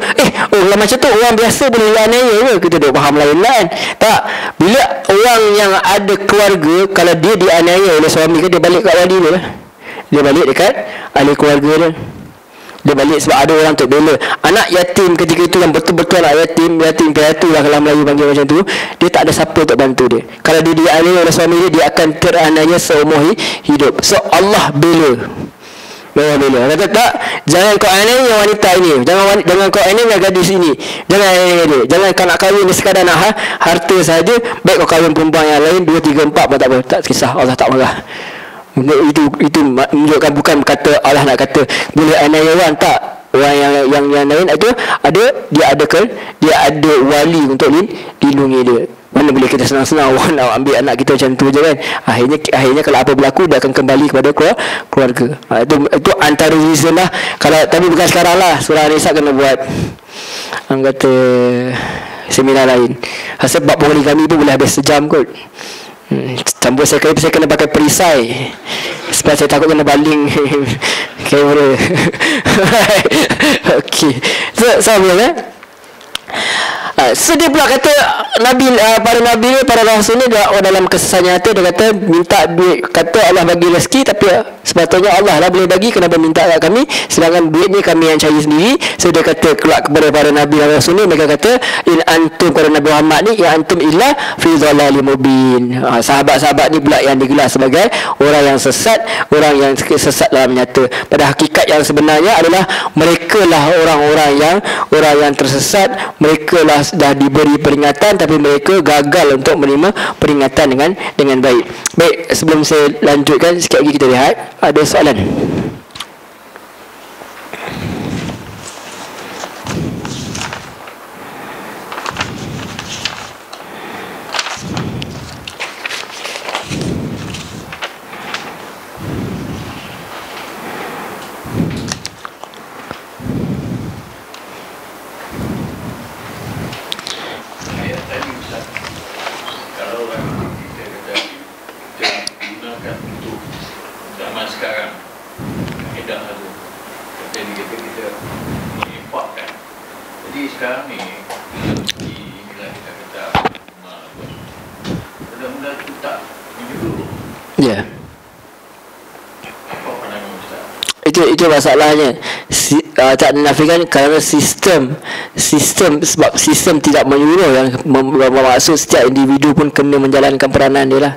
A: Kalau macam tu orang biasa boleh dianiaya ke? Kita duk faham lain-lain. Tak. Bila orang yang ada keluarga, kalau dia dianiaya oleh suami ke, dia balik kat wali dia lah. Dia balik dekat ahli keluarga dia. Dia balik sebab ada orang untuk bela. Anak yatim ketika itu yang betul-betul anak yatim piatu lah kalau Melayu panggil macam tu, dia tak ada siapa untuk bantu dia. Kalau dia dianiaya oleh suami dia akan teraniaya seumur hidup. So Allah bela. Kata tak, jangan kau aniaya wanita ini, jangan kau aniaya gadis ini, jangan aniaya dia. Jangan kau nak kahwin dia sekadar nak harta saja, baik kau kahwin perempuan yang lain 2, 3, 4 pun tak apa, tak kisah, Allah tak marah. Itu menunjukkan bukan kata Allah nak kata boleh aniaya orang, tak. Orang yang lain itu dia ada wali untuk lindungi dia. Mana boleh kita senang-senang orang nak ambil anak kita macam tu je kan. Akhirnya kalau apa berlaku, dia akan kembali kepada keluarga. Itu antara reason lah. Tapi bukan sekarang lah. Surah An-Nisa kena buat kata seminar lain. Sebab poligami pun boleh habis sejam kot. Campur saya kena pakai perisai sebab saya takut kena baling kamera. Okay, so boleh Dia pula kata Nabi, para Nabi ni, para Rasul ni dalam kisah nyata dia kata minta duit, kata Allah bagi rezeki, tapi sepatutnya Allah lah boleh bagi, kenapa minta kat kami, sedangkan duit ni kami yang cari sendiri. So dia kata keluar kepada para Nabi dan Rasul ni, mereka kata in antum, kepada Nabi Muhammad ni, in antum illa fi dhalalim mubin. Sahabat-sahabat ni pula yang digelar sebagai orang yang sesat, orang yang sesat dalam nyata. Pada hakikat yang sebenarnya adalah mereka lah orang-orang yang tersesat. Mereka lah dah diberi peringatan tapi mereka gagal untuk menerima peringatan dengan baik. Baik, sebelum saya lanjutkan, sikit lagi kita lihat ada soalan. Ya. Itu masalahnya. Tak dinafikan kerana sistem sebab sistem tidak menyuruh, yang bermaksud setiap individu pun kena menjalankan peranan dia lah.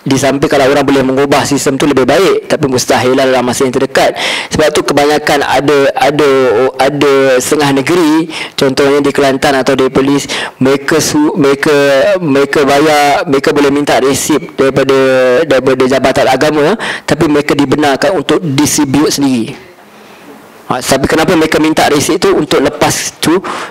A: Di samping kalau orang boleh mengubah sistem tu lebih baik, tapi mustahil lah dalam masa yang terdekat. Sebab tu kebanyakan ada setengah negeri, contohnya di Kelantan atau di Perlis, mereka bayar, mereka boleh minta resip daripada jabatan agama, tapi mereka dibenarkan untuk distribute sendiri. Tapi kenapa mereka minta resip tu? Untuk lepas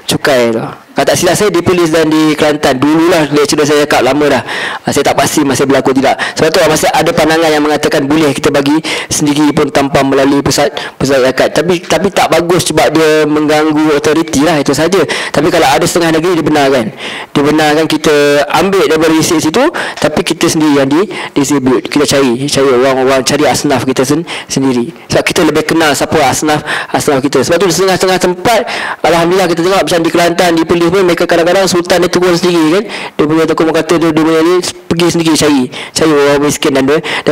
A: cukai tu. Kalau tak silap saya di Perlis dan di Kelantan, dululah lecturer saya cakap, lama dah, saya tak pasti masih berlaku tidak. Sebab tu masih ada pandangan yang mengatakan boleh kita bagi sendiri pun tanpa melalui pusat zakat. Tapi tak bagus sebab dia mengganggu autoriti lah, itu saja. Tapi kalau ada setengah negeri dibenarkan kita ambil daripada resip situ, tapi kita sendiri yang distribute. Kita cari orang-orang, cari asnaf kita sendiri. Sebab kita lebih kenal siapa asnaf kita. Sebab tu setengah-setengah tempat, alhamdulillah kita tengok macam di Kelantan, di Perlis pun, mereka kadang-kadang sultan dia turun sendiri kan. Dia punya tokoh kata dia punya ni pergi sendiri cari orang miskin dan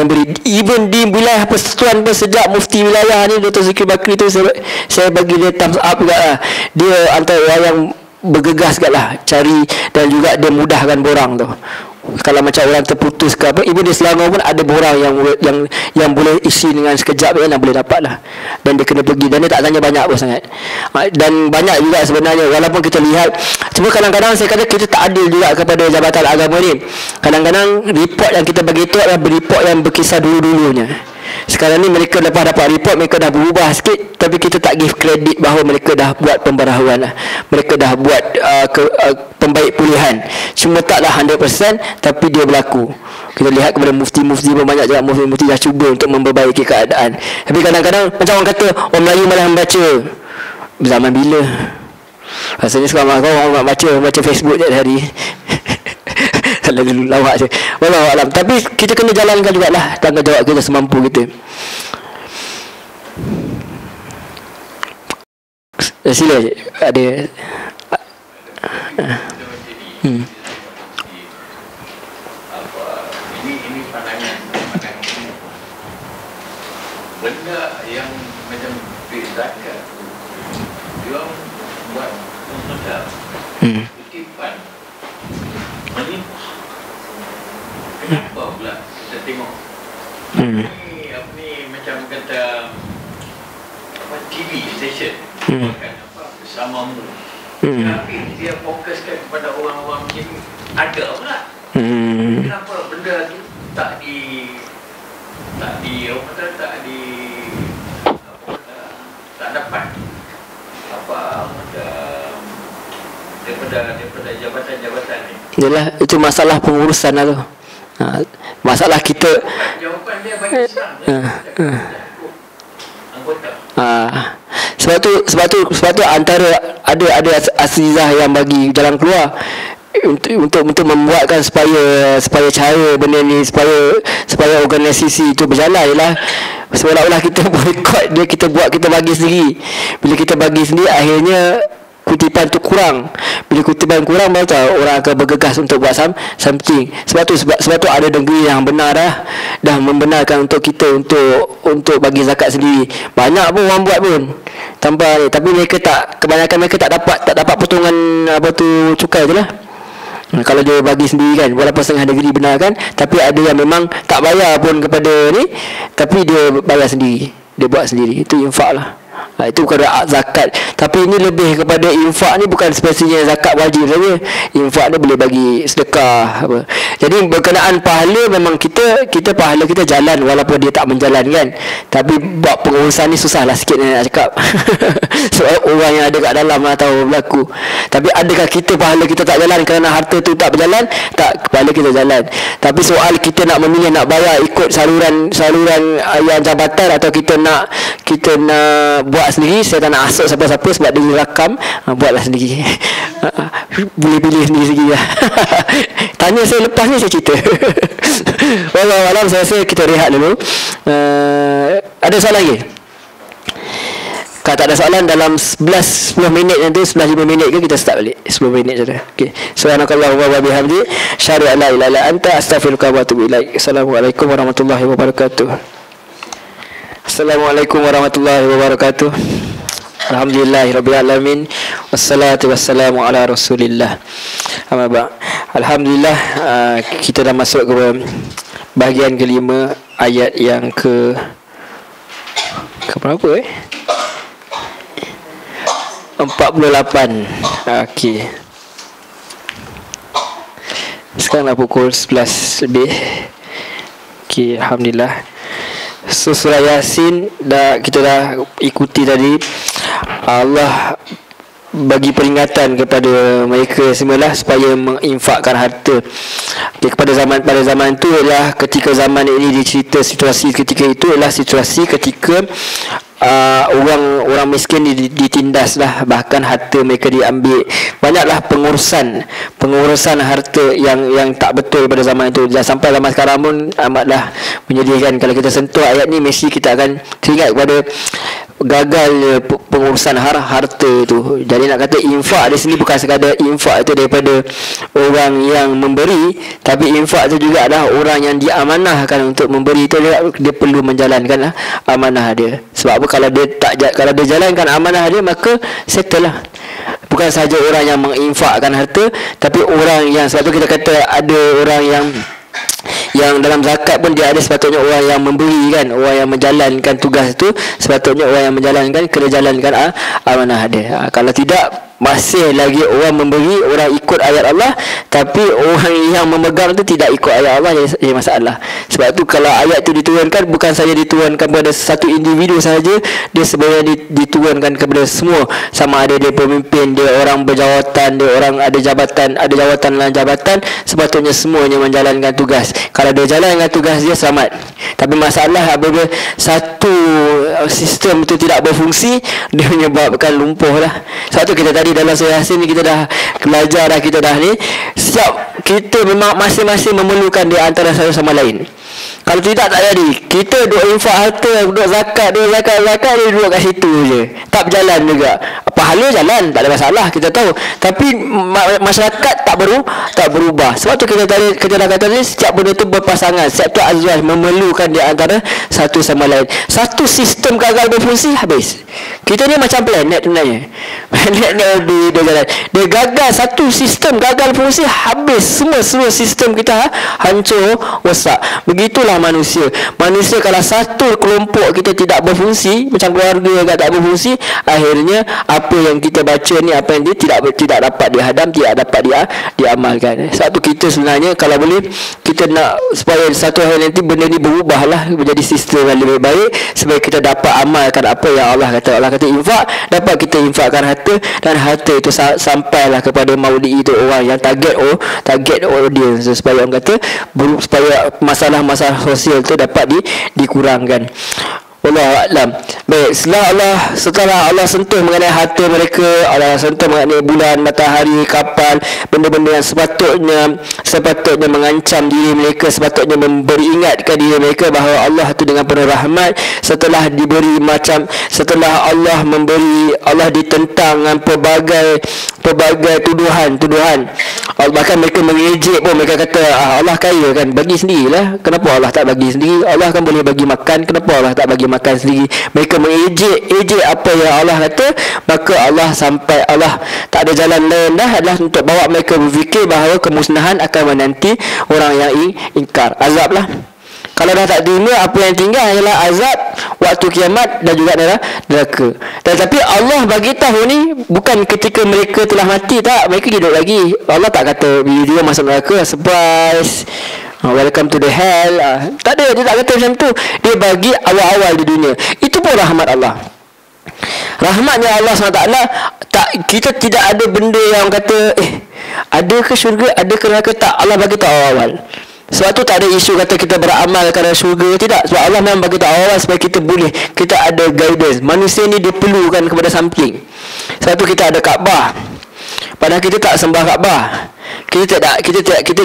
A: beri. Even di wilayah persekutuan pun, sejak mufti wilayah ni Dr. Zikri Bakri tu, saya bagi dia thumbs up juga lah. Dia antara orang yang bergegas kat lah cari, dan juga dia mudahkan borang tu. Kalau macam orang terputus ke apa, ibu di Selangor pun ada borang yang boleh isi dengan sekejap kan, boleh dapat lah. Dan dia kena pergi, dan dia tak tanya banyak pun sangat. Dan banyak juga sebenarnya, walaupun kita lihat, cuma kadang-kadang saya kata kita tak adil juga kepada jabatan agama ni. Kadang-kadang report yang kita bagi tu adalah report yang berkisar dulu-dulunya. Sekarang ni mereka lepas dapat report, mereka dah berubah sikit, tapi kita tak give credit bahawa mereka dah buat pemberahuan lah. Mereka dah buat pembaik pulihan. Cuma taklah 100%, tapi dia berlaku. Kita lihat kepada mufti-mufti pun banyak juga, mufti-mufti dah cuba untuk memperbaiki keadaan. Tapi kadang-kadang macam orang kata, orang Melayu malah membaca. Zaman bila? Rasanya sekarang orang baca Facebook je hari. Lalu lawak je. Wallahualam. Tapi kita kena jalankan jugalah tanggungjawab kita semampu kita. Sila ada
B: ini pandangan benda yang macam zakat dia buat modal kutipan melimpah. Kenapa pula kita tengok ni macam kata TV station makan bersamamu, tapi dia fokuskan kepada orang-orang macam ni, ada pula. Kenapa benda tu tak dapat apa macam daripada jabatan-jabatan ni?
A: Yalah, itu masalah pengurusan lah tu. Masalah kita.
B: Jawapan dia bagi senang. Anggota.
A: Sebab tu antara ada asizah yang bagi jalan keluar untuk membuatkan supaya cara benda ni supaya organisasi itu berjalan ialah seolah-olah kita boikot dia, kita bagi sendiri. Bila kita bagi sendiri, akhirnya kutipan tu kurang. Bila kutipan kurang, baru tahu orang akan bergegas untuk buat something. Sebab tu ada negeri yang benar dah membenarkan untuk kita untuk bagi zakat sendiri. Banyak pun orang buat pun tanpa ni, tapi kebanyakan mereka tak dapat potongan cukai tu lah. Kalau dia bagi sendiri kan, walaupun setengah negeri benar kan, tapi ada yang memang tak bayar pun kepada ni, tapi dia bayar sendiri, dia buat sendiri. Itu infak lah. Itu bukan zakat. Tapi ini lebih kepada infak ni bukan spesifiknya zakat wajib saja. Infak ni boleh bagi sedekah apa. Jadi berkenaan pahala, memang kita pahala kita jalan walaupun dia tak menjalankan. Tapi buat pengurusan ni susah lah sikit nak cakap. Sebab orang yang ada kat dalam lah tahu berlaku. Tapi adakah kita pahala kita tak jalan kerana harta tu tak berjalan? Tak, pahala kita jalan. Tapi soal kita nak memilih nak bayar ikut saluran yang jabatan atau kita nak buat sendiri. Saya tak nak asuk siapa-siapa sebab dia rakam. Buatlah sendiri. Boleh pilih sendiri lah. Tanya saya lepas ni saya cerita. Wallahualam, saya rasa kita rehat dulu. Ada soalan lagi? Kalau tak ada soalan, dalam 10 minit nanti, 11-5 minit ke kita start balik. 10 minit saja. Okey. Subhanakallahumma wa bihamdi, asyhadu an la ilaha illa anta, astaghfiruka wa atubu ilaik. Assalamualaikum warahmatullahi wabarakatuh. Assalamualaikum warahmatullahi wabarakatuh. Alhamdulillahirabbil alamin, wassalatu wassalamu ala Rasulillah. Amma ba'. Alhamdulillah, kita dah masuk ke bahagian kelima, ayat yang ke berapa 48. Okey. Sekarang dah pukul 11 lebih. Okey, alhamdulillah. So, surah Yasin kita dah ikuti tadi. Allah bagi peringatan kepada mereka semualah supaya menginfakkan harta. Okay, pada zaman itu adalah ketika zaman ini dicerita situasi ketika itu adalah situasi ketika orang miskin ditindas lah, bahkan harta mereka diambil. Banyaklah pengurusan harta yang tak betul pada zaman itu. Dan sampai zaman sekarang pun amatlah menyedihkan. Kalau kita sentuh ayat ni, mesti kita akan teringat kepada gagalnya pengurusan harta itu. Jadi nak kata infak di sini bukan sekadar infak itu daripada orang yang memberi, tapi infak itu juga adalah orang yang diamanahkan untuk memberi itu. Dia perlu menjalankan amanah dia. Sebab apa? Kalau dia jalankan amanah dia, maka settle lah. Bukan sahaja orang yang menginfakkan harta, tapi orang yang, sebab tu kita kata ada orang yang dalam zakat pun dia ada sepatutnya orang yang memberi kan, orang yang menjalankan tugas itu. Sepatutnya orang yang menjalankan kena jalankan amanah dia. Kalau tidak, masih lagi orang memberi, orang ikut ayat Allah, tapi orang yang memegang itu tidak ikut ayat Allah, jadi masalah. Sebab tu kalau ayat itu diturunkan, bukan saja diturunkan kepada satu individu sahaja, dia sebenarnya diturunkan kepada semua. Sama ada dia pemimpin, dia orang berjawatan, dia orang ada jawatan dalam jabatan, sepatutnya semuanya menjalankan tugas. Kalau dia jalankan tugas, dia selamat. Tapi masalah apabila satu sistem itu tidak berfungsi, dia menyebabkan lumpuh lah. Sebab tu kita tadi dalam surah Yasin ni kita dah belajar dah, kita dah ni siap, kita memang masing-masing memerlukan di antara satu sama lain. Kalau tidak, tak jadi. Kita duk infak harta, duk zakat, dia duduk kat situ je, tak berjalan juga. Pahala jalan, tak ada masalah, kita tahu. Tapi masyarakat tak berubah. Sebab tu kita dah kata ni, setiap benda tu berpasangan. Setiap tu azwaj memerlukan di antara satu sama lain. Satu sistem gagal berfungsi, habis. Kita ni macam planet sebenarnya. Planet dia jalan. Dia gagal, satu sistem gagal fungsi, habis. Semua sistem kita hancur, rosak. Begitulah manusia. Kalau satu kelompok kita tidak berfungsi, macam keluarga agak tak berfungsi, akhirnya apa yang kita baca ni, apa yang dia tidak dapat dihadam, tidak dapat diamalkan. Sebab tu kita sebenarnya kalau boleh, kita nak supaya satu hari nanti benda ni berubahlah menjadi sistem yang lebih baik, supaya kita dapat amalkan apa yang Allah kata. Allah kata infak, dapat kita infakkan harta, dan harta itu sampailah kepada maudi itu, orang yang target audience, supaya orang kata supaya masalah sosial itu dapat dikurangkan. Wallahu a'lam. Baik, setelah Allah sentuh mengenai harta mereka, Allah sentuh mengenai bulan, matahari, kapal, benda-benda yang sepatutnya mengancam diri mereka, sepatutnya memberi ingatkan diri mereka bahawa Allah itu dengan penuh rahmat. Setelah Allah ditentang dengan pelbagai tuduhan. Bahkan mereka mengejek pun, mereka kata Allah kaya kan, bagi sendirilah. Kenapa Allah tak bagi sendiri? Allah kan boleh bagi makan, kenapa Allah tak bagi makan sendiri? Mereka mengejek apa yang Allah kata. Maka Allah tak ada jalan lain dah adalah untuk bawa mereka berfikir bahawa kemusnahan akan menanti orang yang ingkar. Azab lah. Kalau dah tak terima, apa yang tinggal adalah azab waktu kiamat dan juga neraka. Tetapi Allah bagi tahu ni bukan ketika mereka telah mati, tak, mereka hidup lagi. Allah tak kata bila dia masuk neraka, surprise, welcome to the hell. Tak ada, dia tak kata macam tu. Dia bagi awal-awal di dunia. Itu pun rahmat Allah. Rahmatnya Allah SWT, kita tidak ada benda yang kata ada ke syurga, ada ke neraka, tak. Allah bagi tahu awal-awal. Sebab tu tak ada isu kata kita beramal kerana syurga, tidak. Sebab Allah memang bagi tahu awal supaya kita ada guidance. Manusia ni dia perlukan kepada something. Sebab tu kita ada Kaabah, padahal kita tak sembah Kaabah. Kita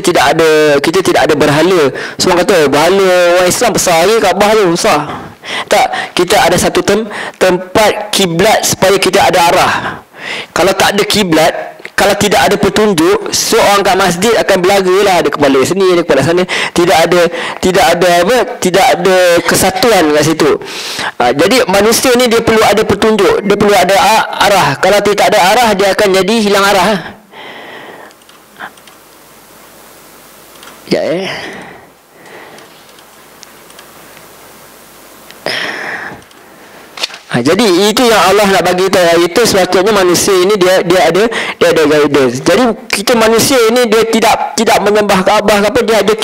A: tidak ada berhala. Semua kata berhala orang Islam besar je, Kaabah tu besar. Tak, kita ada satu tempat kiblat supaya kita ada arah. Kalau tak ada kiblat, kalau tidak ada petunjuk, seorang kat masjid akan belaga lah, ada kepala sini, ada kepala sana. Tidak ada kesatuan kat situ. Jadi manusia ni dia perlu ada petunjuk, dia perlu ada arah. Kalau tidak ada arah, dia akan jadi hilang arah. Jadi itu yang Allah nak bagi tahu. Itu sepatutnya manusia ini dia ada guidance. Jadi kita manusia ini dia tidak menyembah Kaabah apa, dia ada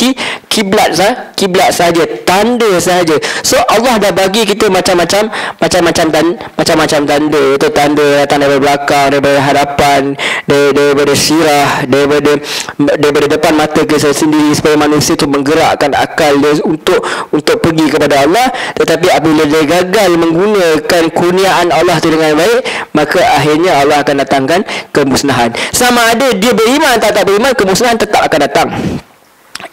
A: kiblat saja, tanda saja. So Allah dah bagi kita macam-macam tanda. Itu tanda datang daripada belakang, daripada hadapan, daripada sirah, daripada depan mata kita sendiri, supaya manusia itu menggerakkan akal dia untuk pergi kepada Allah. Tetapi apabila dia gagal menggunakan kurniaan Allah tu dengan baik, maka akhirnya Allah akan datangkan kemusnahan. Sama ada dia beriman atau tak beriman, kemusnahan tetap akan datang.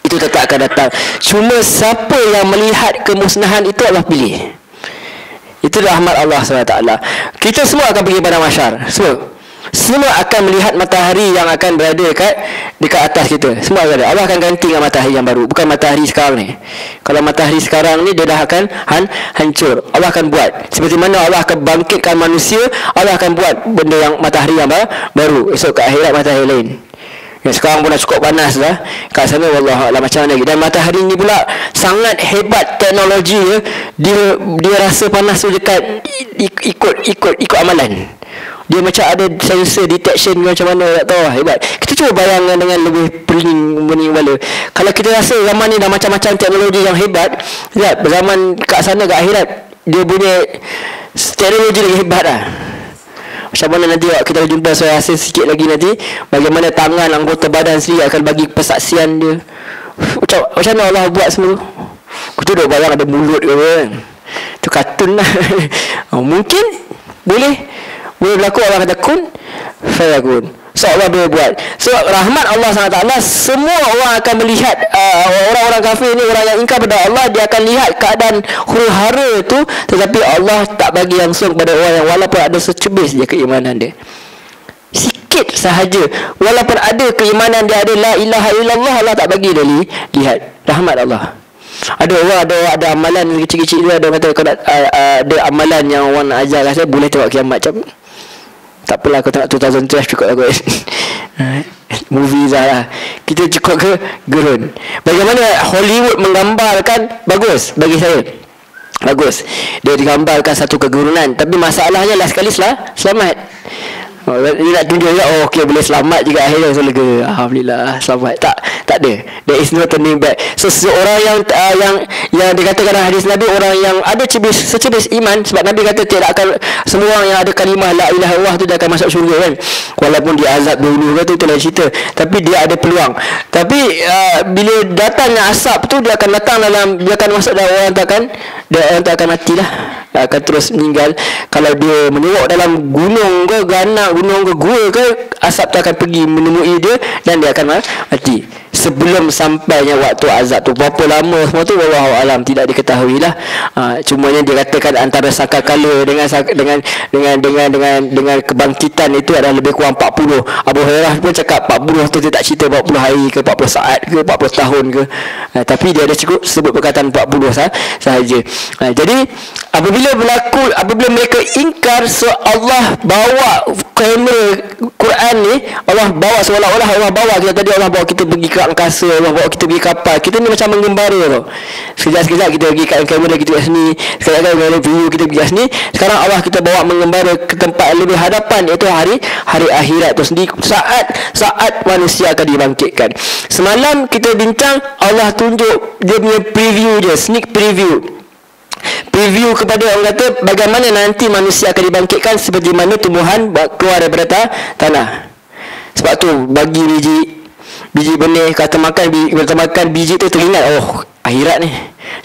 A: Itu tetap akan datang. Cuma siapa yang melihat kemusnahan itu Allah pilih. Itu rahmat Allah SWT. Kita semua akan pergi pada mahsyar. Semua akan melihat matahari yang akan berada dekat atas kita. Semua akan ada. Allah akan ganti dengan matahari yang baru. Bukan matahari sekarang ni. Kalau matahari sekarang ni, dia dah akan hancur. Allah akan buat. Seperti mana Allah akan bangkitkan manusia, Allah akan buat benda yang matahari yang baru. Esok kat akhirat matahari lain. Yang sekarang pun dah cukup panas dah. Kat sana wallahualam macam mana lagi. Dan matahari ni pula sangat hebat teknologi dia. Dia rasa panas tu dekat ikut amalan. Dia macam ada sensor detection macam mana, tak tahu lah, hebat. Kita cuba bayangkan dengan lebih pening kepala. Kalau kita rasa zaman ni dah macam-macam teknologi yang hebat, lihat zaman kat sana kat akhirat dia punya teknologi lagi hebat lah. Macam mana nanti kita jumpa, saya rasa sikit lagi nanti bagaimana tangan anggota badan sendiri akan bagi persaksian dia. Macam mana Allah buat semua. Kita duk bayang ada mulut ke kan. Itu kartun lah. Mungkin boleh berlaku. Allah kata kun fayakun. So Allah boleh buat. So rahmat Allah SWT, semua orang akan melihat. Orang-orang kafir ni, orang yang ingkar pada Allah, dia akan lihat keadaan huru-hara tu. Tetapi Allah tak bagi langsung kepada orang yang walaupun ada secebis je keimanan dia, sikit sahaja, walaupun ada keimanan dia, ada la ilaha illallah, Allah tak bagi dia lihat. Rahmat Allah. Ada orang ada amalan kecil-kecil dia, ada kata ada amalan yang orang nak ajar saya, boleh tengok kiamat. Macam tak apalah, aku tengok 2012 cukup lah kot. Movie lah. Kita cukup ke gerun. Bagaimana Hollywood menggambarkan, bagus bagi saya. Bagus. Dia digambarkan satu kegerunan, tapi masalahnya last sekali selamat. Dia nak tunjuk juga, oh okey boleh selamat juga, akhirnya so lega, alhamdulillah selamat. Tak ada, there is no turning back. So seorang yang dikatakan dalam hadis Nabi, orang yang ada secebis iman, sebab Nabi kata tidak akan semua orang yang ada kalimah la ilaha illallah tu dia akan masuk syurga kan, walaupun dia azab dulu kata, itu lain cerita, tapi dia ada peluang. Tapi bila datangnya asap tu, dia akan datang dalam, dia akan masuk dalam orang tu akan matilah, akan terus meninggal. Kalau dia menurut dalam gunung ke ganak, gunung ke gua ke, asap tu akan pergi menemui dia dan dia akan mati sebelum sampainya waktu azab tu. Berapa lama semua tu wallahu alam, tidak diketahui lah. Cumanya dia katakan antara sangkakala dengan kebangkitan itu adalah lebih kurang 40. Abu Hurairah pun cakap 40 tu, dia tak cerita 40 hari ke 40 saat ke 40 tahun ke, tapi dia ada cukup sebut perkataan 40 sahaja. Jadi apabila mereka ingkar, so Allah bawa kamera Quran ni, Allah bawa seolah-olah Allah bawa kita tadi, Allah bawa kita pergi ke angkasa, Allah bawa kita pergi kapal. Kita ni macam mengembara tau. Sekejap kita pergi kat kamera, kita kat sini, sekejap view kita pergi kat sini. Sekarang Allah kita bawa mengembara ke tempat lebih hadapan, iaitu hari akhirat tu sendiri, saat manusia akan dibangkitkan. Semalam kita bincang, Allah tunjuk dia punya preview je, sneak preview kepada orang kata bagaimana nanti manusia akan dibangkitkan, seperti mana tumbuhan keluar daripada tanah. Sebab tu bagi biji benih, kata makan biji tu, teringat oh akhirat ni,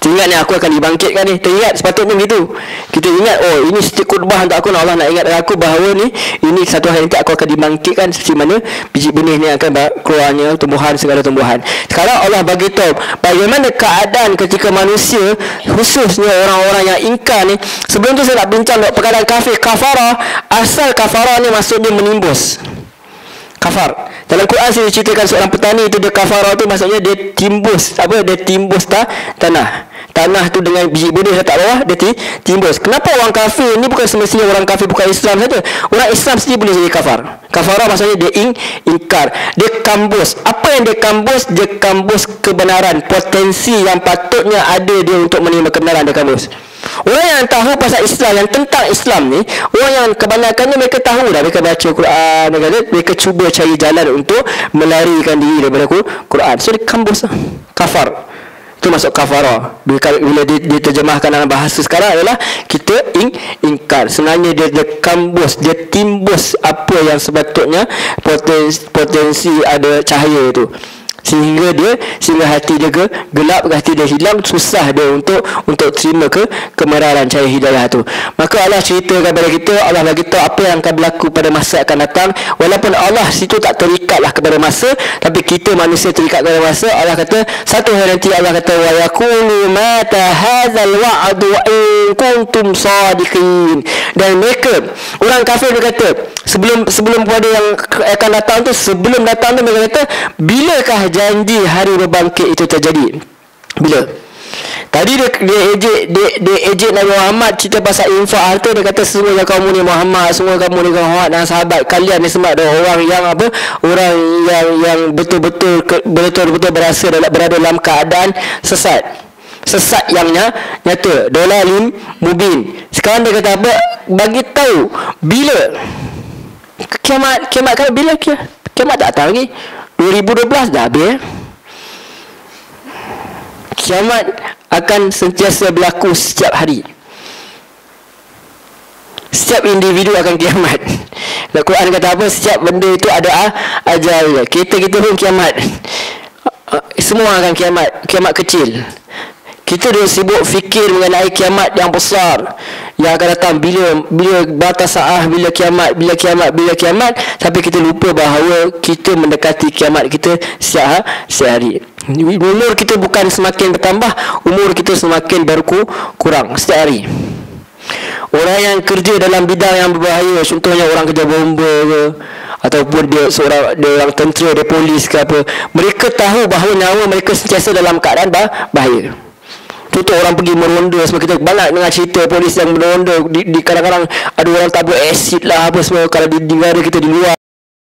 A: teringat ni aku akan dibangkitkan ni, teringat, sepatutnya begitu. Kita ingat, oh ini setiap khutbah untuk aku, Allah nak ingat aku bahawa ni, ini satu hari nanti aku akan dibangkitkan, seperti mana biji benih ni akan keluarnya tumbuhan, segala tumbuhan. Sekarang Allah bagi tahu bagaimana keadaan ketika manusia, khususnya orang-orang yang ingkar ni. Sebelum tu saya nak bincang perkataan kafir, kafara. Asal kafara ni maksudnya menimbus. Kafar. Dalam Quran saya ceritakan seorang petani itu, dia kafara tu maksudnya dia timbus tanah. Tanah tu dengan biji benih letak bawah, dia timbus. Kenapa orang kafir ni, bukan semestinya orang kafir bukan Islam saja. Orang Islam sendiri boleh jadi kafar. Kafara maksudnya dia ingkar. Dia kambus. Apa yang dia kambus? Dia kambus kebenaran, potensi yang patutnya ada dia untuk menerima kebenaran, dia kambus. Orang yang tahu pasal Islam, yang tentang Islam ni, orang yang kebanyakannya mereka tahu dah, mereka baca Quran, mereka cuba cari jalan untuk melarikan diri daripada Quran. So dia kambus, kafar. Itu masuk kafara. Bila diterjemahkan dalam bahasa sekarang adalah kita ingkar. Sebenarnya dia kambus, dia timbus apa yang sepatutnya potensi ada cahaya itu. Sehingga hati dia gelap, hati dia hilang, susah dia untuk terima kemeraran cahaya hidayah tu. Maka Allah ceritakan kepada kita, Allah bagi tahu apa yang akan berlaku pada masa akan datang. Walaupun Allah situ tak terikatlah kepada masa, tapi kita manusia terikat kepada masa. Allah kata satu hari nanti, Allah kata wa yaqulu mata hadzal wa'du in kuntum sadiqin. Dan mereka, orang kafir berkata, sebelum pada yang akan datang tu, sebelum datang tu mereka kata, bilakah janji hari berbangkit itu terjadi? Bila? Tadi dia ejek Nabi Muhammad, cerita pasal infak harta. Dia kata semua kamu ni Muhammad, semua kamu ni Muhammad dan sahabat kalian ni semua adalah orang yang orang yang betul-betul berada dalam keadaan sesat yang nyata, dalalim mubin. Sekarang dia kata apa? Bagi tahu bila kiamat kan, bila kiamat tak datang lagi. 2012 dah habis. Kiamat akan sentiasa berlaku setiap hari. Setiap individu akan kiamat. Al-Quran kata apa? Setiap benda itu ada ajal. Kita pun kiamat. Semua akan kiamat. Kiamat kecil. Kita dah sibuk fikir mengenai kiamat yang besar yang akan datang, bila batas saah, bila kiamat, tapi kita lupa bahawa kita mendekati kiamat kita setiap hari. Umur kita bukan semakin bertambah, umur kita semakin berkurang setiap hari. Orang yang kerja dalam bidang yang berbahaya, contohnya orang kerja bomba ke, ataupun dia orang tentera, dia polis ke apa, mereka tahu bahawa nyawa mereka sentiasa dalam keadaan bahaya. Contoh orang pergi meronda, semua kita banyak dengar cerita polis yang meronda, di kadang-kadang ada orang tabur asid lah apa semua. Kalau di negara kita di luar